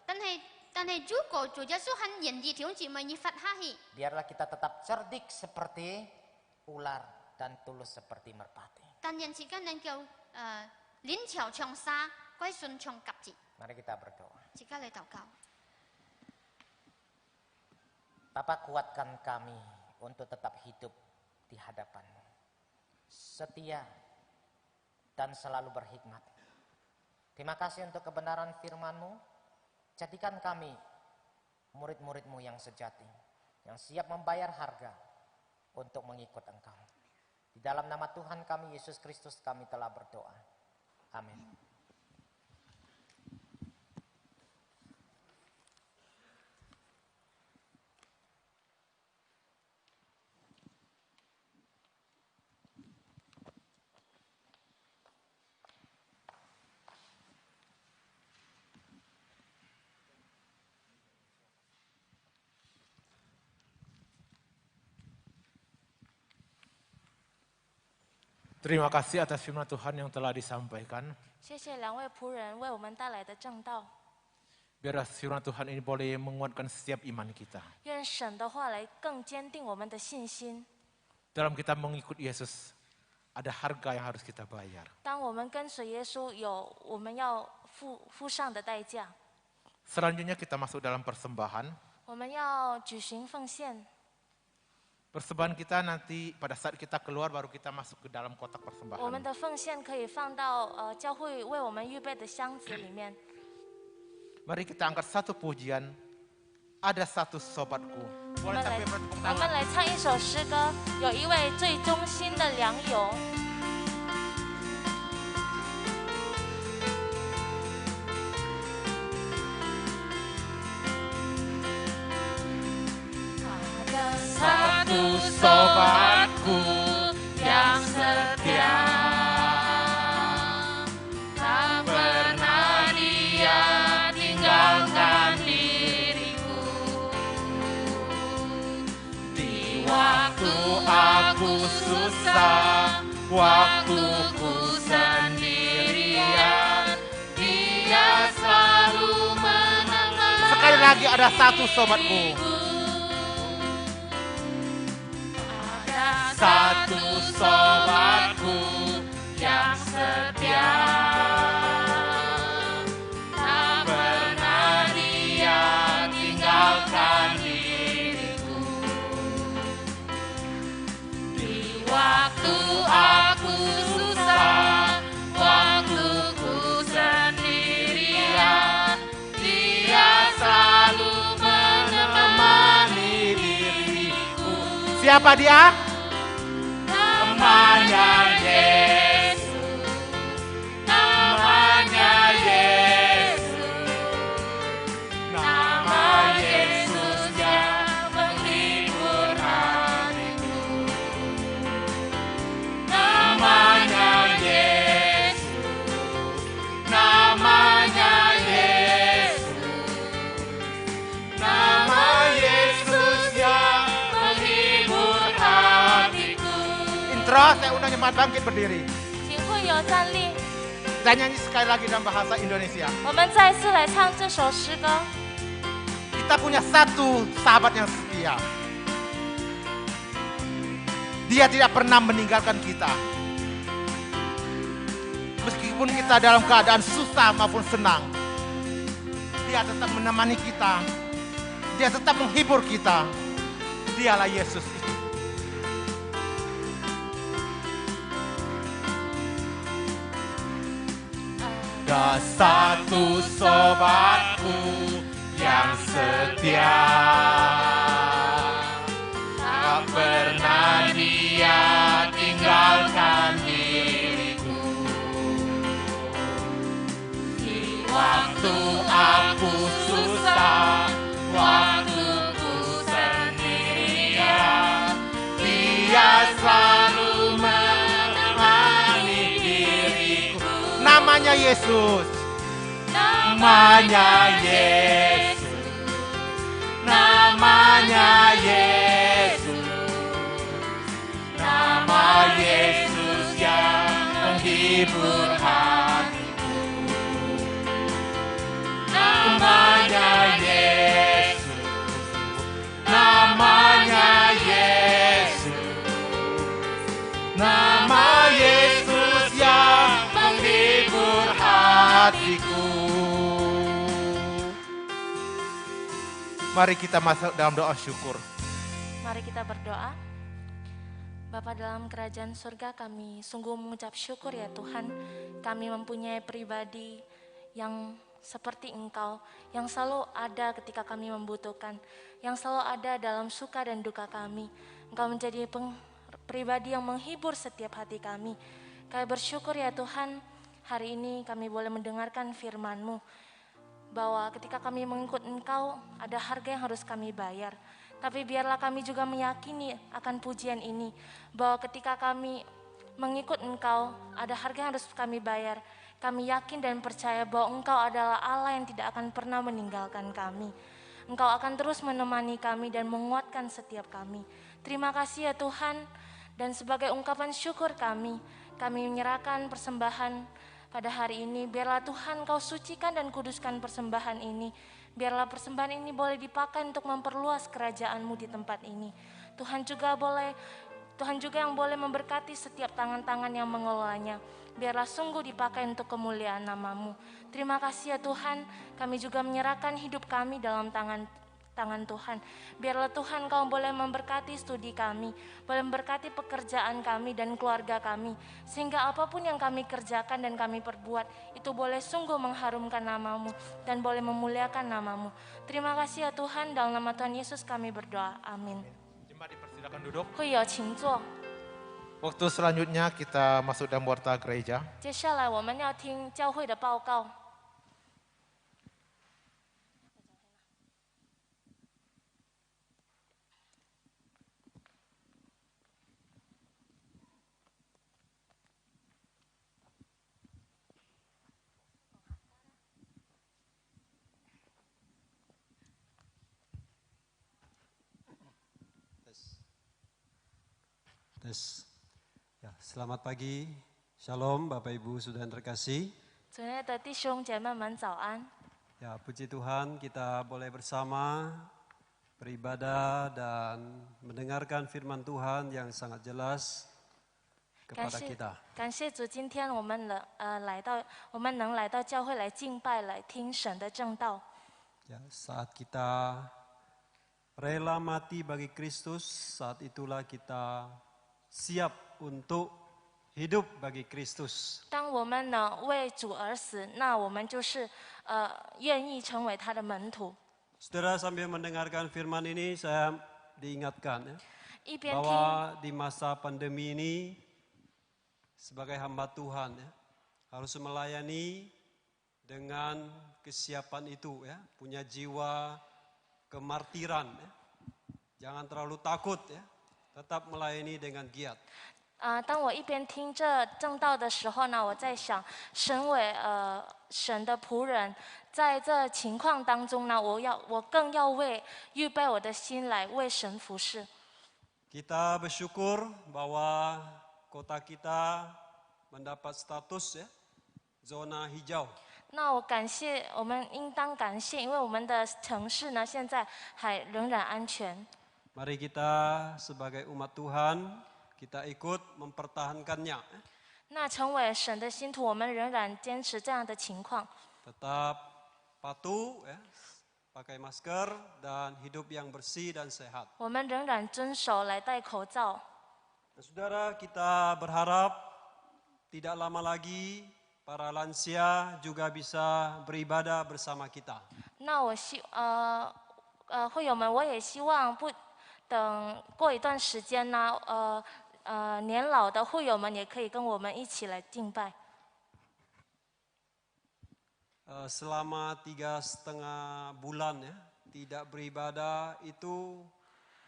E: 但係如果主耶穌很願意弟兄姊妹你發下去，
D: biarlah kita tetap cerdik seperti ular dan tulus seperti merpati.
E: 但人自家能夠靈巧像沙，乖順像鴿子。
D: Mari kita berdoa.
E: 自家嚟禱告。
D: Bapa, kuatkan kami untuk tetap hidup di hadapan-Mu. Setia dan selalu berhikmat. Terima kasih untuk kebenaran firman-Mu. Jadikan kami murid-murid-Mu yang sejati, yang siap membayar harga untuk mengikut Engkau. Di dalam nama Tuhan kami Yesus Kristus kami telah berdoa. Amin.
A: Terima kasih atas firman Tuhan yang telah disampaikan.
B: 谢谢两位仆人为我们带来的正道，
A: Biar firman Tuhan ini boleh menguatkan setiap iman kita.
B: 愿神的话来更坚定我们的信心。
A: Dalam kita mengikut Yesus, ada harga yang harus kita bayar.
B: 当我们跟随耶稣，有我们要付上的代价。
A: Selanjutnya kita masuk dalam persembahan.
B: 我们要举行奉献，
A: Persembahan kita nanti pada saat kita keluar baru kita masuk ke dalam kotak
B: 我们
A: persembahan.
B: 的奉献可以放到教会为我们预备的箱子里面。
A: Mari kita angkat satu pujian. Ada satu sobatku.
B: 我
A: Boleh
B: 们来
A: sampai bertepuk
B: 我
A: tangan.
B: 们来唱一首诗歌，有一位最忠心的良友。
F: Satu sobatku yang setia, tak pernah dia tinggal.
A: aku susah, waktuku sendirian, Dia selalu menemani. Sekali lagi ada satu sobatku. Ada satu sobatku yang setia. Tak pernah dia tinggalkan diriku. Di waktu aku susah, waktuku sendirian, Dia selalu menemani diriku. Siapa dia? Namanya Yesus. Namanya Yesus. Nama Yesus yang menghibur hatiku. Namanya Yesus. Namanya Yesus. Nama Yesus yang menghibur hatiku. Intro, saya undang jemaat bangkit berdiri.
B: 请会友站立，
A: Kita nyanyi sekali lagi dalam bahasa Indonesia.
B: 我们再次来唱这首诗歌。
A: Kita punya satu sahabat yang setia. Dia tidak pernah meninggalkan kita. Meskipun kita dalam keadaan susah maupun senang, Dia tetap menemani kita. Dia tetap menghibur kita. Dialah Yesus itu. Ada satu sobatku yang setia, tak pernah dia tinggalkan diriku. Di waktu aku susah, waktuku sendirian, Dia selalu menemani diriku. Namanya Yesus. Namanya Yesus. Namanya Yesus. Nama Yesus yang menghibur hatiku. Namanya Yesus. Namanya Yesus. Nama Yesus yang menghibur hatiku. Mari kita masuk dalam doa syukur.
B: Mari kita berdoa. Bapa dalam kerajaan surga, kami sungguh mengucap syukur ya Tuhan. Kami mempunyai pribadi yang seperti Engkau, yang selalu ada ketika kami membutuhkan, yang selalu ada dalam suka dan duka kami. Engkau menjadi pribadi yang menghibur setiap hati kami. Kami bersyukur ya Tuhan, hari ini kami boleh mendengarkan firman-Mu, bahwa ketika kami mengikut Engkau, ada harga yang harus kami bayar. Tapi biarlah kami juga meyakini akan pujian ini, bahwa ketika kami mengikut Engkau, ada harga yang harus kami bayar. Kami yakin dan percaya bahwa Engkau adalah Allah yang tidak akan pernah meninggalkan kami. Engkau akan terus menemani kami dan menguatkan setiap kami. Terima kasih ya Tuhan, dan sebagai ungkapan syukur kami menyerahkan persembahan pada hari ini. Biarlah Tuhan Kau sucikan dan kuduskan persembahan ini. Biarlah persembahan ini boleh dipakai untuk memperluas kerajaan-Mu di tempat ini. Tuhan juga yang boleh memberkati setiap tangan-tangan yang mengelolanya. Biarlah sungguh dipakai untuk kemuliaan nama-Mu. Terima kasih ya Tuhan, kami juga menyerahkan hidup kami dalam tangan Tuhan. Biarlah Tuhan Kau boleh memberkati studi kami, boleh memberkati pekerjaan kami dan keluarga kami, sehingga apapun yang kami kerjakan dan kami perbuat, itu boleh sungguh mengharumkan nama-Mu dan boleh memuliakan nama-Mu. Terima kasih ya Tuhan, dalam nama Tuhan Yesus kami berdoa, amin.
A: Jemaat dipersilakan duduk.
B: 会有请坐。
A: Waktu selanjutnya kita masuk dalam warta gereja.
B: 接下来我们要听教会的报告。
G: tes Tes. Ya, selamat pagi. Shalom Bapak Ibu Saudara yang terkasih.
B: 主内的弟兄姐妹们早安。
G: Ya, puji Tuhan kita boleh bersama beribadah dan mendengarkan firman Tuhan yang sangat jelas
B: 感
G: kepada
B: 谢
G: kita.
B: 感谢主，今天我们能来到教会来敬拜，来听神的正道。
G: Ya, saat kita rela mati bagi Kristus, saat itulah kita siap untuk hidup bagi Kristus.
B: 当我们呢为主而死，那我们就是愿意成为他的门徒。
G: Saudara sambil mendengarkan firman ini saya diingatkan ya,
B: 一边听
G: bahwa di masa pandemi ini sebagai hamba Tuhan ya, harus melayani dengan kesiapan itu ya, punya jiwa kemartiran ya. Jangan terlalu takut ya, tetap melayani dengan giat.
B: 当我一边听这正道的时候呢，我在想，身为神的仆人，在这情况当中呢，我更要预备我的心来为神服侍。
G: Kita bersyukur bahwa kota kita mendapat status ya, zona hijau.
B: 那我们应当感谢，因为我们的城市呢，现在还仍然安全。
G: Mari kita sebagai umat Tuhan, kita ikut mempertahankannya.
B: 那成为神的信徒，我们仍然坚持这样的情况。
G: Tetap patuh ya, pakai masker dan hidup yang bersih dan sehat.
B: 我们仍然遵守来戴口罩。
G: Dan saudara, kita berharap tidak lama lagi para lansia juga bisa beribadah bersama kita.
B: 那会友们，我也希望不等过一段时间呢，年老的会友们也可以跟我们一起来敬拜。
G: Selama 3,5 bulan ya, tidak beribadah itu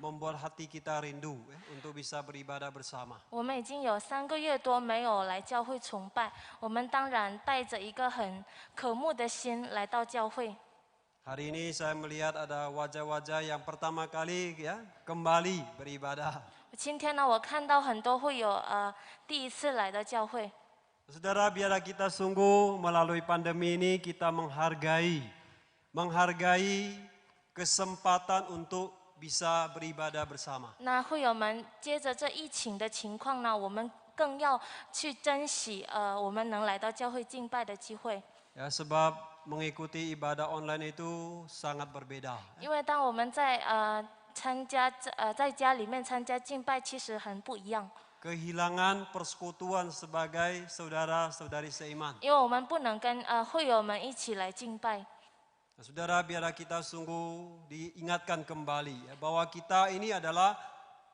G: membuat hati kita rindu ya, untuk bisa beribadah bersama.
B: 我们已经有3个月多没有来教会崇拜，我们当然带着一个很渴慕的心来到教会。
G: Hari ini saya melihat ada wajah-wajah yang pertama kali ya kembali beribadah.
B: 今天呢，我看到很多会友第一次来到教会。
G: Saudara, biarlah kita sungguh melalui pandemi ini kita menghargai kesempatan untuk bisa beribadah bersama.
B: 那会友们，接着这疫情的情况呢，我们更要去珍惜我们能来到教会敬拜的机会。
G: Ya, sebab mengikuti ibadah online itu sangat berbeda.
B: 因为当我们在在家里面参加敬拜，其实很不一样。
G: Kehilangan persekutuan sebagai saudara-saudari seiman.
B: 因为我们不能跟会友们一起来敬拜。
G: Nah, saudara, biarlah kita sungguh diingatkan kembali ya, bahwa kita ini adalah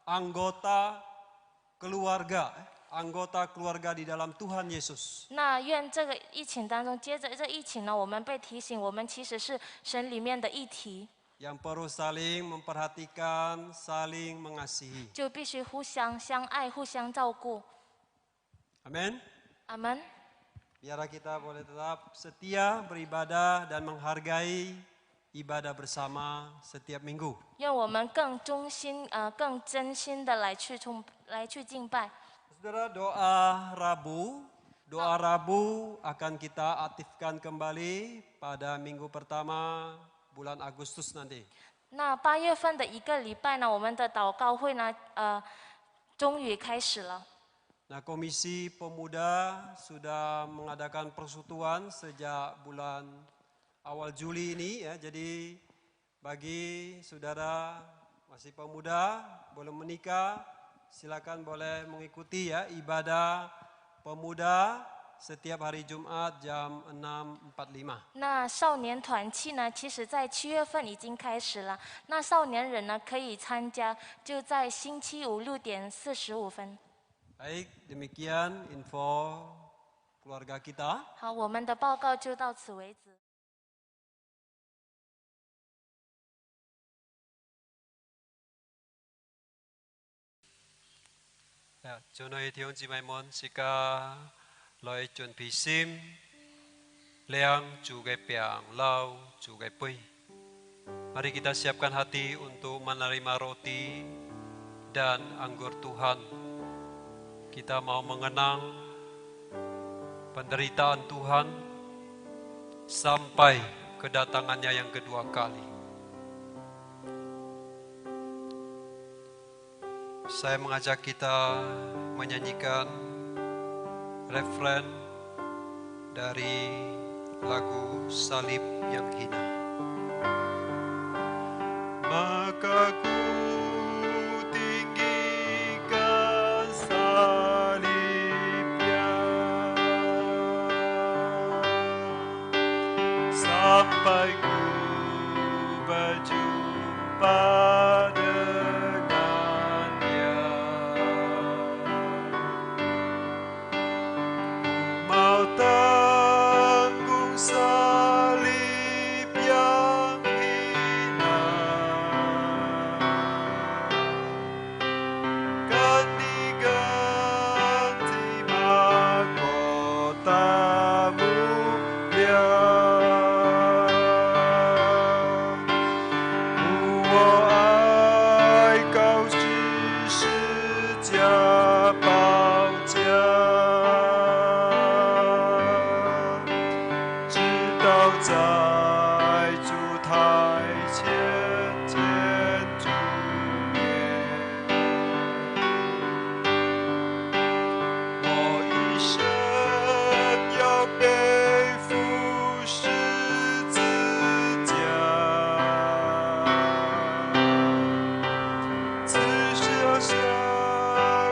G: anggota keluarga di dalam Tuhan Yesus.
B: 那愿这个疫情当中，接着这疫情呢，我们被提醒，我们其实是神里面的一体，
G: Yang perlu saling memperhatikan, saling mengasihi.
B: 就必须互相相爱、互相照顾。
G: Amin.
B: 阿门。
G: Biarlah kita boleh tetap setia beribadah dan menghargai ibadah bersama setiap minggu.
B: 愿我们更忠心、更真心的来去敬拜。
G: Saudara, doa Rabu akan kita aktifkan kembali pada minggu pertama bulan Agustus nanti.
B: 那8月份的一个礼拜呢，我们的祷告会呢，终于开始了。
G: Nah, Komisi Pemuda sudah mengadakan persekutuan sejak bulan awal Juli ini ya. Jadi bagi saudara masih pemuda belum menikah, silakan boleh mengikuti ya ibadah pemuda setiap hari Jumat jam 6.45.
B: 那少年团契呢，其实在7月份已经开始了。那少年人呢可以参加，就在星期五6点45分。
G: Baik, demikian info keluarga kita.
B: 好，我们的报告就到此为止。
G: Ya, Jonoy Tiong Jimaimon Sika Loi Chun Pi Sim Leang Jugai Piang Lau Jugai Pui. Mari kita siapkan hati untuk menerima roti dan anggur Tuhan kita mau mengenang penderitaan Tuhan sampai kedatangannya yang kedua kali. Saya mengajak kita menyanyikan refren dari lagu Salib yang Hina. Maka ku tinggikan salibnya sampai ku berjumpa dengannya. Mau tanggung salib yang hina, kan diganti mahkota mulia. Ai kau di setiap pautia, 直到在主台前见主面。我一生要背负十字架，此时要下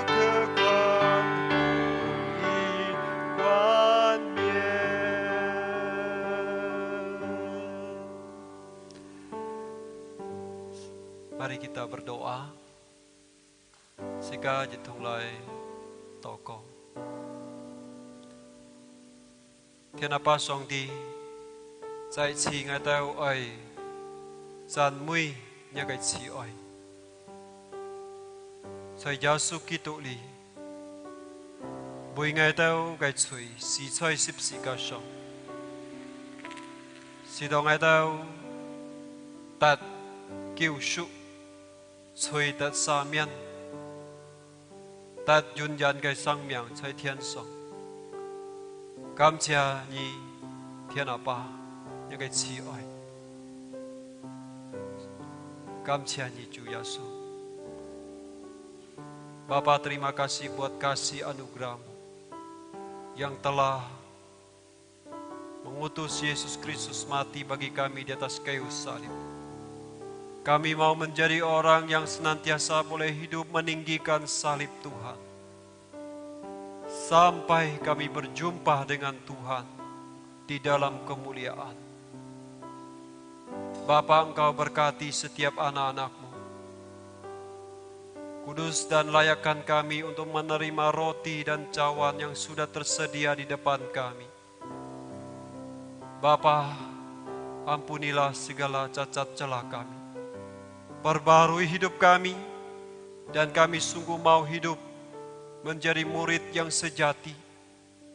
G: 个光不已冠冕。Mari kita berdoa. Sika jitulai toko. Thiên apa song đi, tại chỉ ngày tao ơi, giàn mui nhà cái chỉ ơi. Sai giáo sư Kitô li, buổi ngày tao cái chuối xì chơi xếp xì cao song. Xì đó ngày tao tạt cứu sụ, chuối tạt sa miên, tạt yun yan cái sang miang chơi thiên song. Cảm ơn Nhi Thiên Apa những cái chỉ ơi. Cảm ơn Nhi Chúa Yesus. Bapa, terima kasih buat kasih anugerah-Mu yang telah mengutus Yesus Kristus mati bagi kami di atas kayu salib. Kami mau menjadi orang yang senantiasa boleh hidup meninggikan salib Tuhan, sampai kami berjumpa dengan Tuhan di dalam kemuliaan. Bapa, Engkau berkati setiap anak-anak-Mu. Kudus dan layakkan kami untuk menerima roti dan cawan yang sudah tersedia di depan kami. Bapa, ampunilah segala cacat celah kami. Perbarui hidup kami, dan kami sungguh mau hidup menjadi murid yang sejati,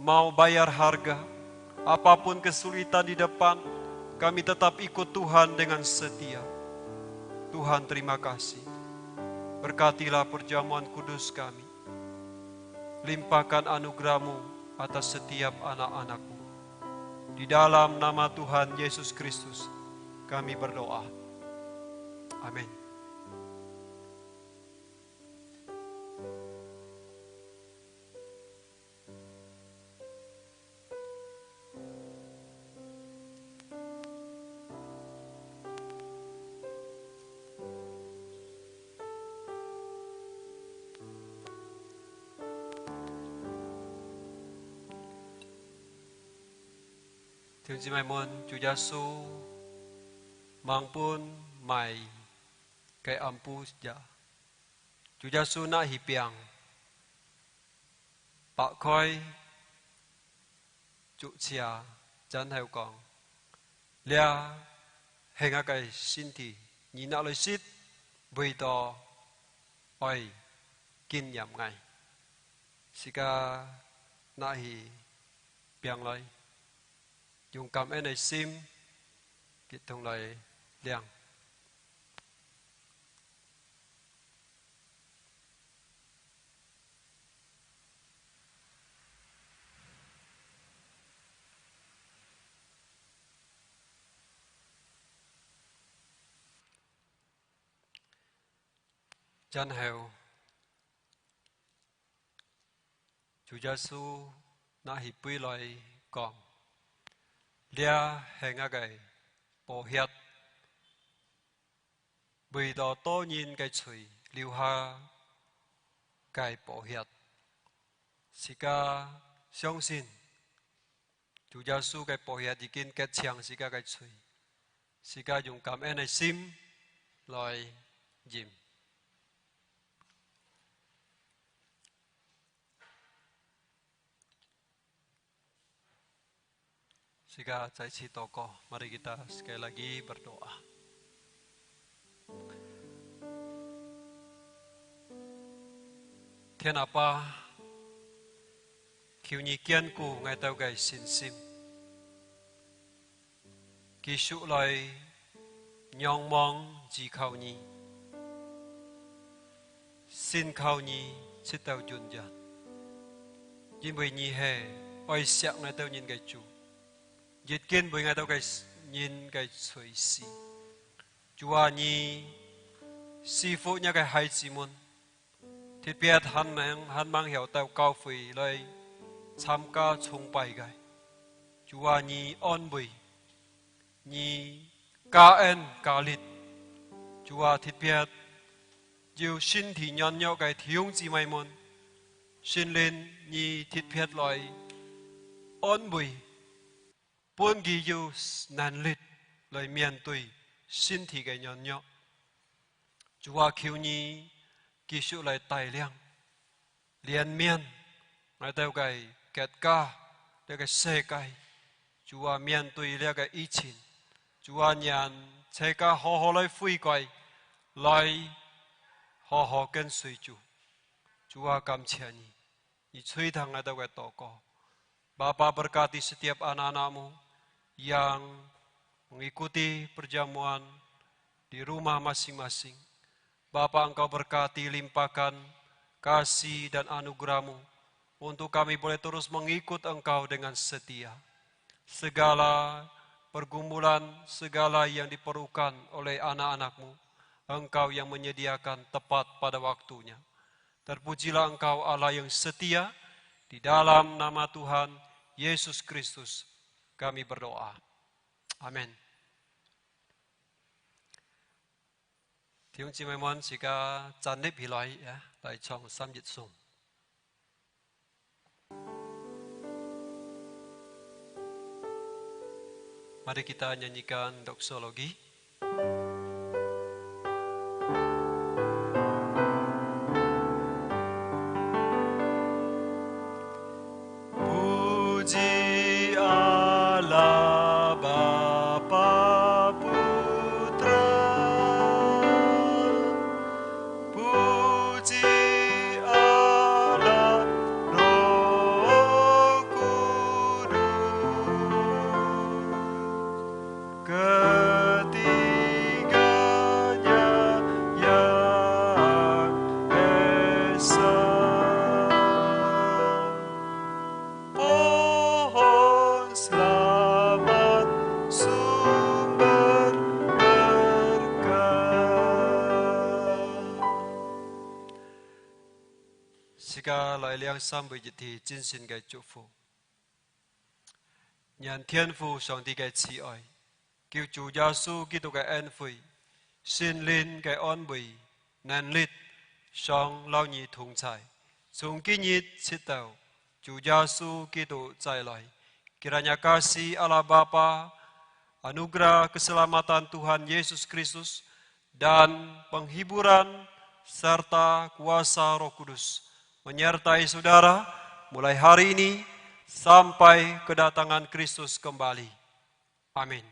G: mau bayar harga, apapun kesulitan di depan, kami tetap ikut Tuhan dengan setia. Tuhan, terima kasih. Berkatilah perjamuan kudus kami. Limpahkan anugerah-Mu atas setiap anak-anak-Mu. Di dalam nama Tuhan Yesus Kristus, kami berdoa. Amin. Thưa chị mày môn, Chúa Giêsu mangpun mai kay ampu ja. Chúa Giêsu na hipiang pak khoi chủ chia chân heo con lia henga kay sinti ni na loi sit bui to oi kin yam ngai sika na hi piang loi dùng cầm en này sim kit thong loi liang. Danh hiệu Chúa Giêsu na hiệp quy loài còn lia hệ ngã cái bổ hiệt vì đó tô nhìn cái chửi liu ha cái bổ hiệt sĩ ca相信Chúa Giêsu cái bổ hiệt已經kết chẳng sĩ ca cái chửi sĩ ca dùng cảm ơn này sim loài dìm Jika caci toko, mari kita sekali lagi berdoa. Thiên Apa, khiêu nhi kiên cụ ngày tao gầy xin sim. Kỳ sụ lời nhong mong chỉ khâu nhi. Xin khâu nhi chỉ tao dùn dàn. Nhưng bởi nhi hề, oi sẹo ngày tao nhìn gầy chủ. Diệt kiên bởi ngày tao cái nhìn cái suy si, Chúa nhi si phụ nhà cái hai chị môn, thì biết hắn mang hiểu tao cao phì lời tham gia chung bài cái, Chúa nhi ôn bì, nhi ca ơn ca lít, Chúa thì biết yêu xin thì nhân nhau cái thiếu gì mai môn, xin lên nhi thì biết lời ôn bì. Buôn ghi yêu nàn lít lời miền tùy xin thì cái nhọn nhọ Chúa khiêu nhi kỳ sự lời tài liang liền miền ngày tao cái kẹt ca để cái xe cái Chúa miền tùy để cái ý chín Chúa nhàn xe ca họ lời phui quay lời họ kênh suy Chúa cảm ơn nhi suy thằng ngày tao cái tổ co Bapa berkati setiap anak-anakmu yang mengikuti perjamuan di rumah masing-masing. Bapa, Engkau berkati limpahkan kasih dan anugerah-Mu untuk kami boleh terus mengikut Engkau dengan setia. Segala pergumulan, segala yang diperlukan oleh anak-anak-Mu, Engkau yang menyediakan tepat pada waktunya. Terpujilah Engkau Allah yang setia, di dalam nama Tuhan Yesus Kristus kami berdoa. Amin.弟兄姊妹們，而家站立起來呀，嚟唱三節頌。Mari kita nyanyikan doksologi. Sam bởi thì chính xin cái chúc phúc. Nhân thiên父上帝嘅慈愛，叫主耶穌基督嘅恩惠，聖靈嘅安慰，能力上老你同在，從今日直到主耶穌基督再來。Kiranya kasih Allah Bapa, anugerah keselamatan Tuhan Yesus Kristus, dan penghiburan serta kuasa Roh Kudus menyertai saudara mulai hari ini sampai kedatangan Kristus kembali. Amin.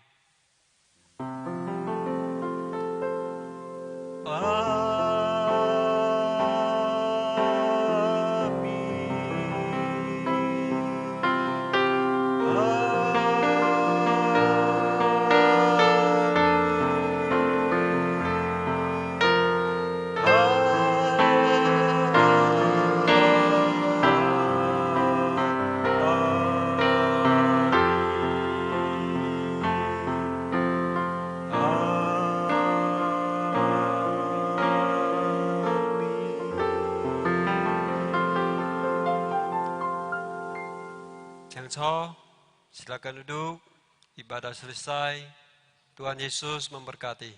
G: Sang Cho, silakan duduk. Ibadah selesai. Tuhan Yesus memberkati.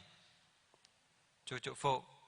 G: Cucuk Fok.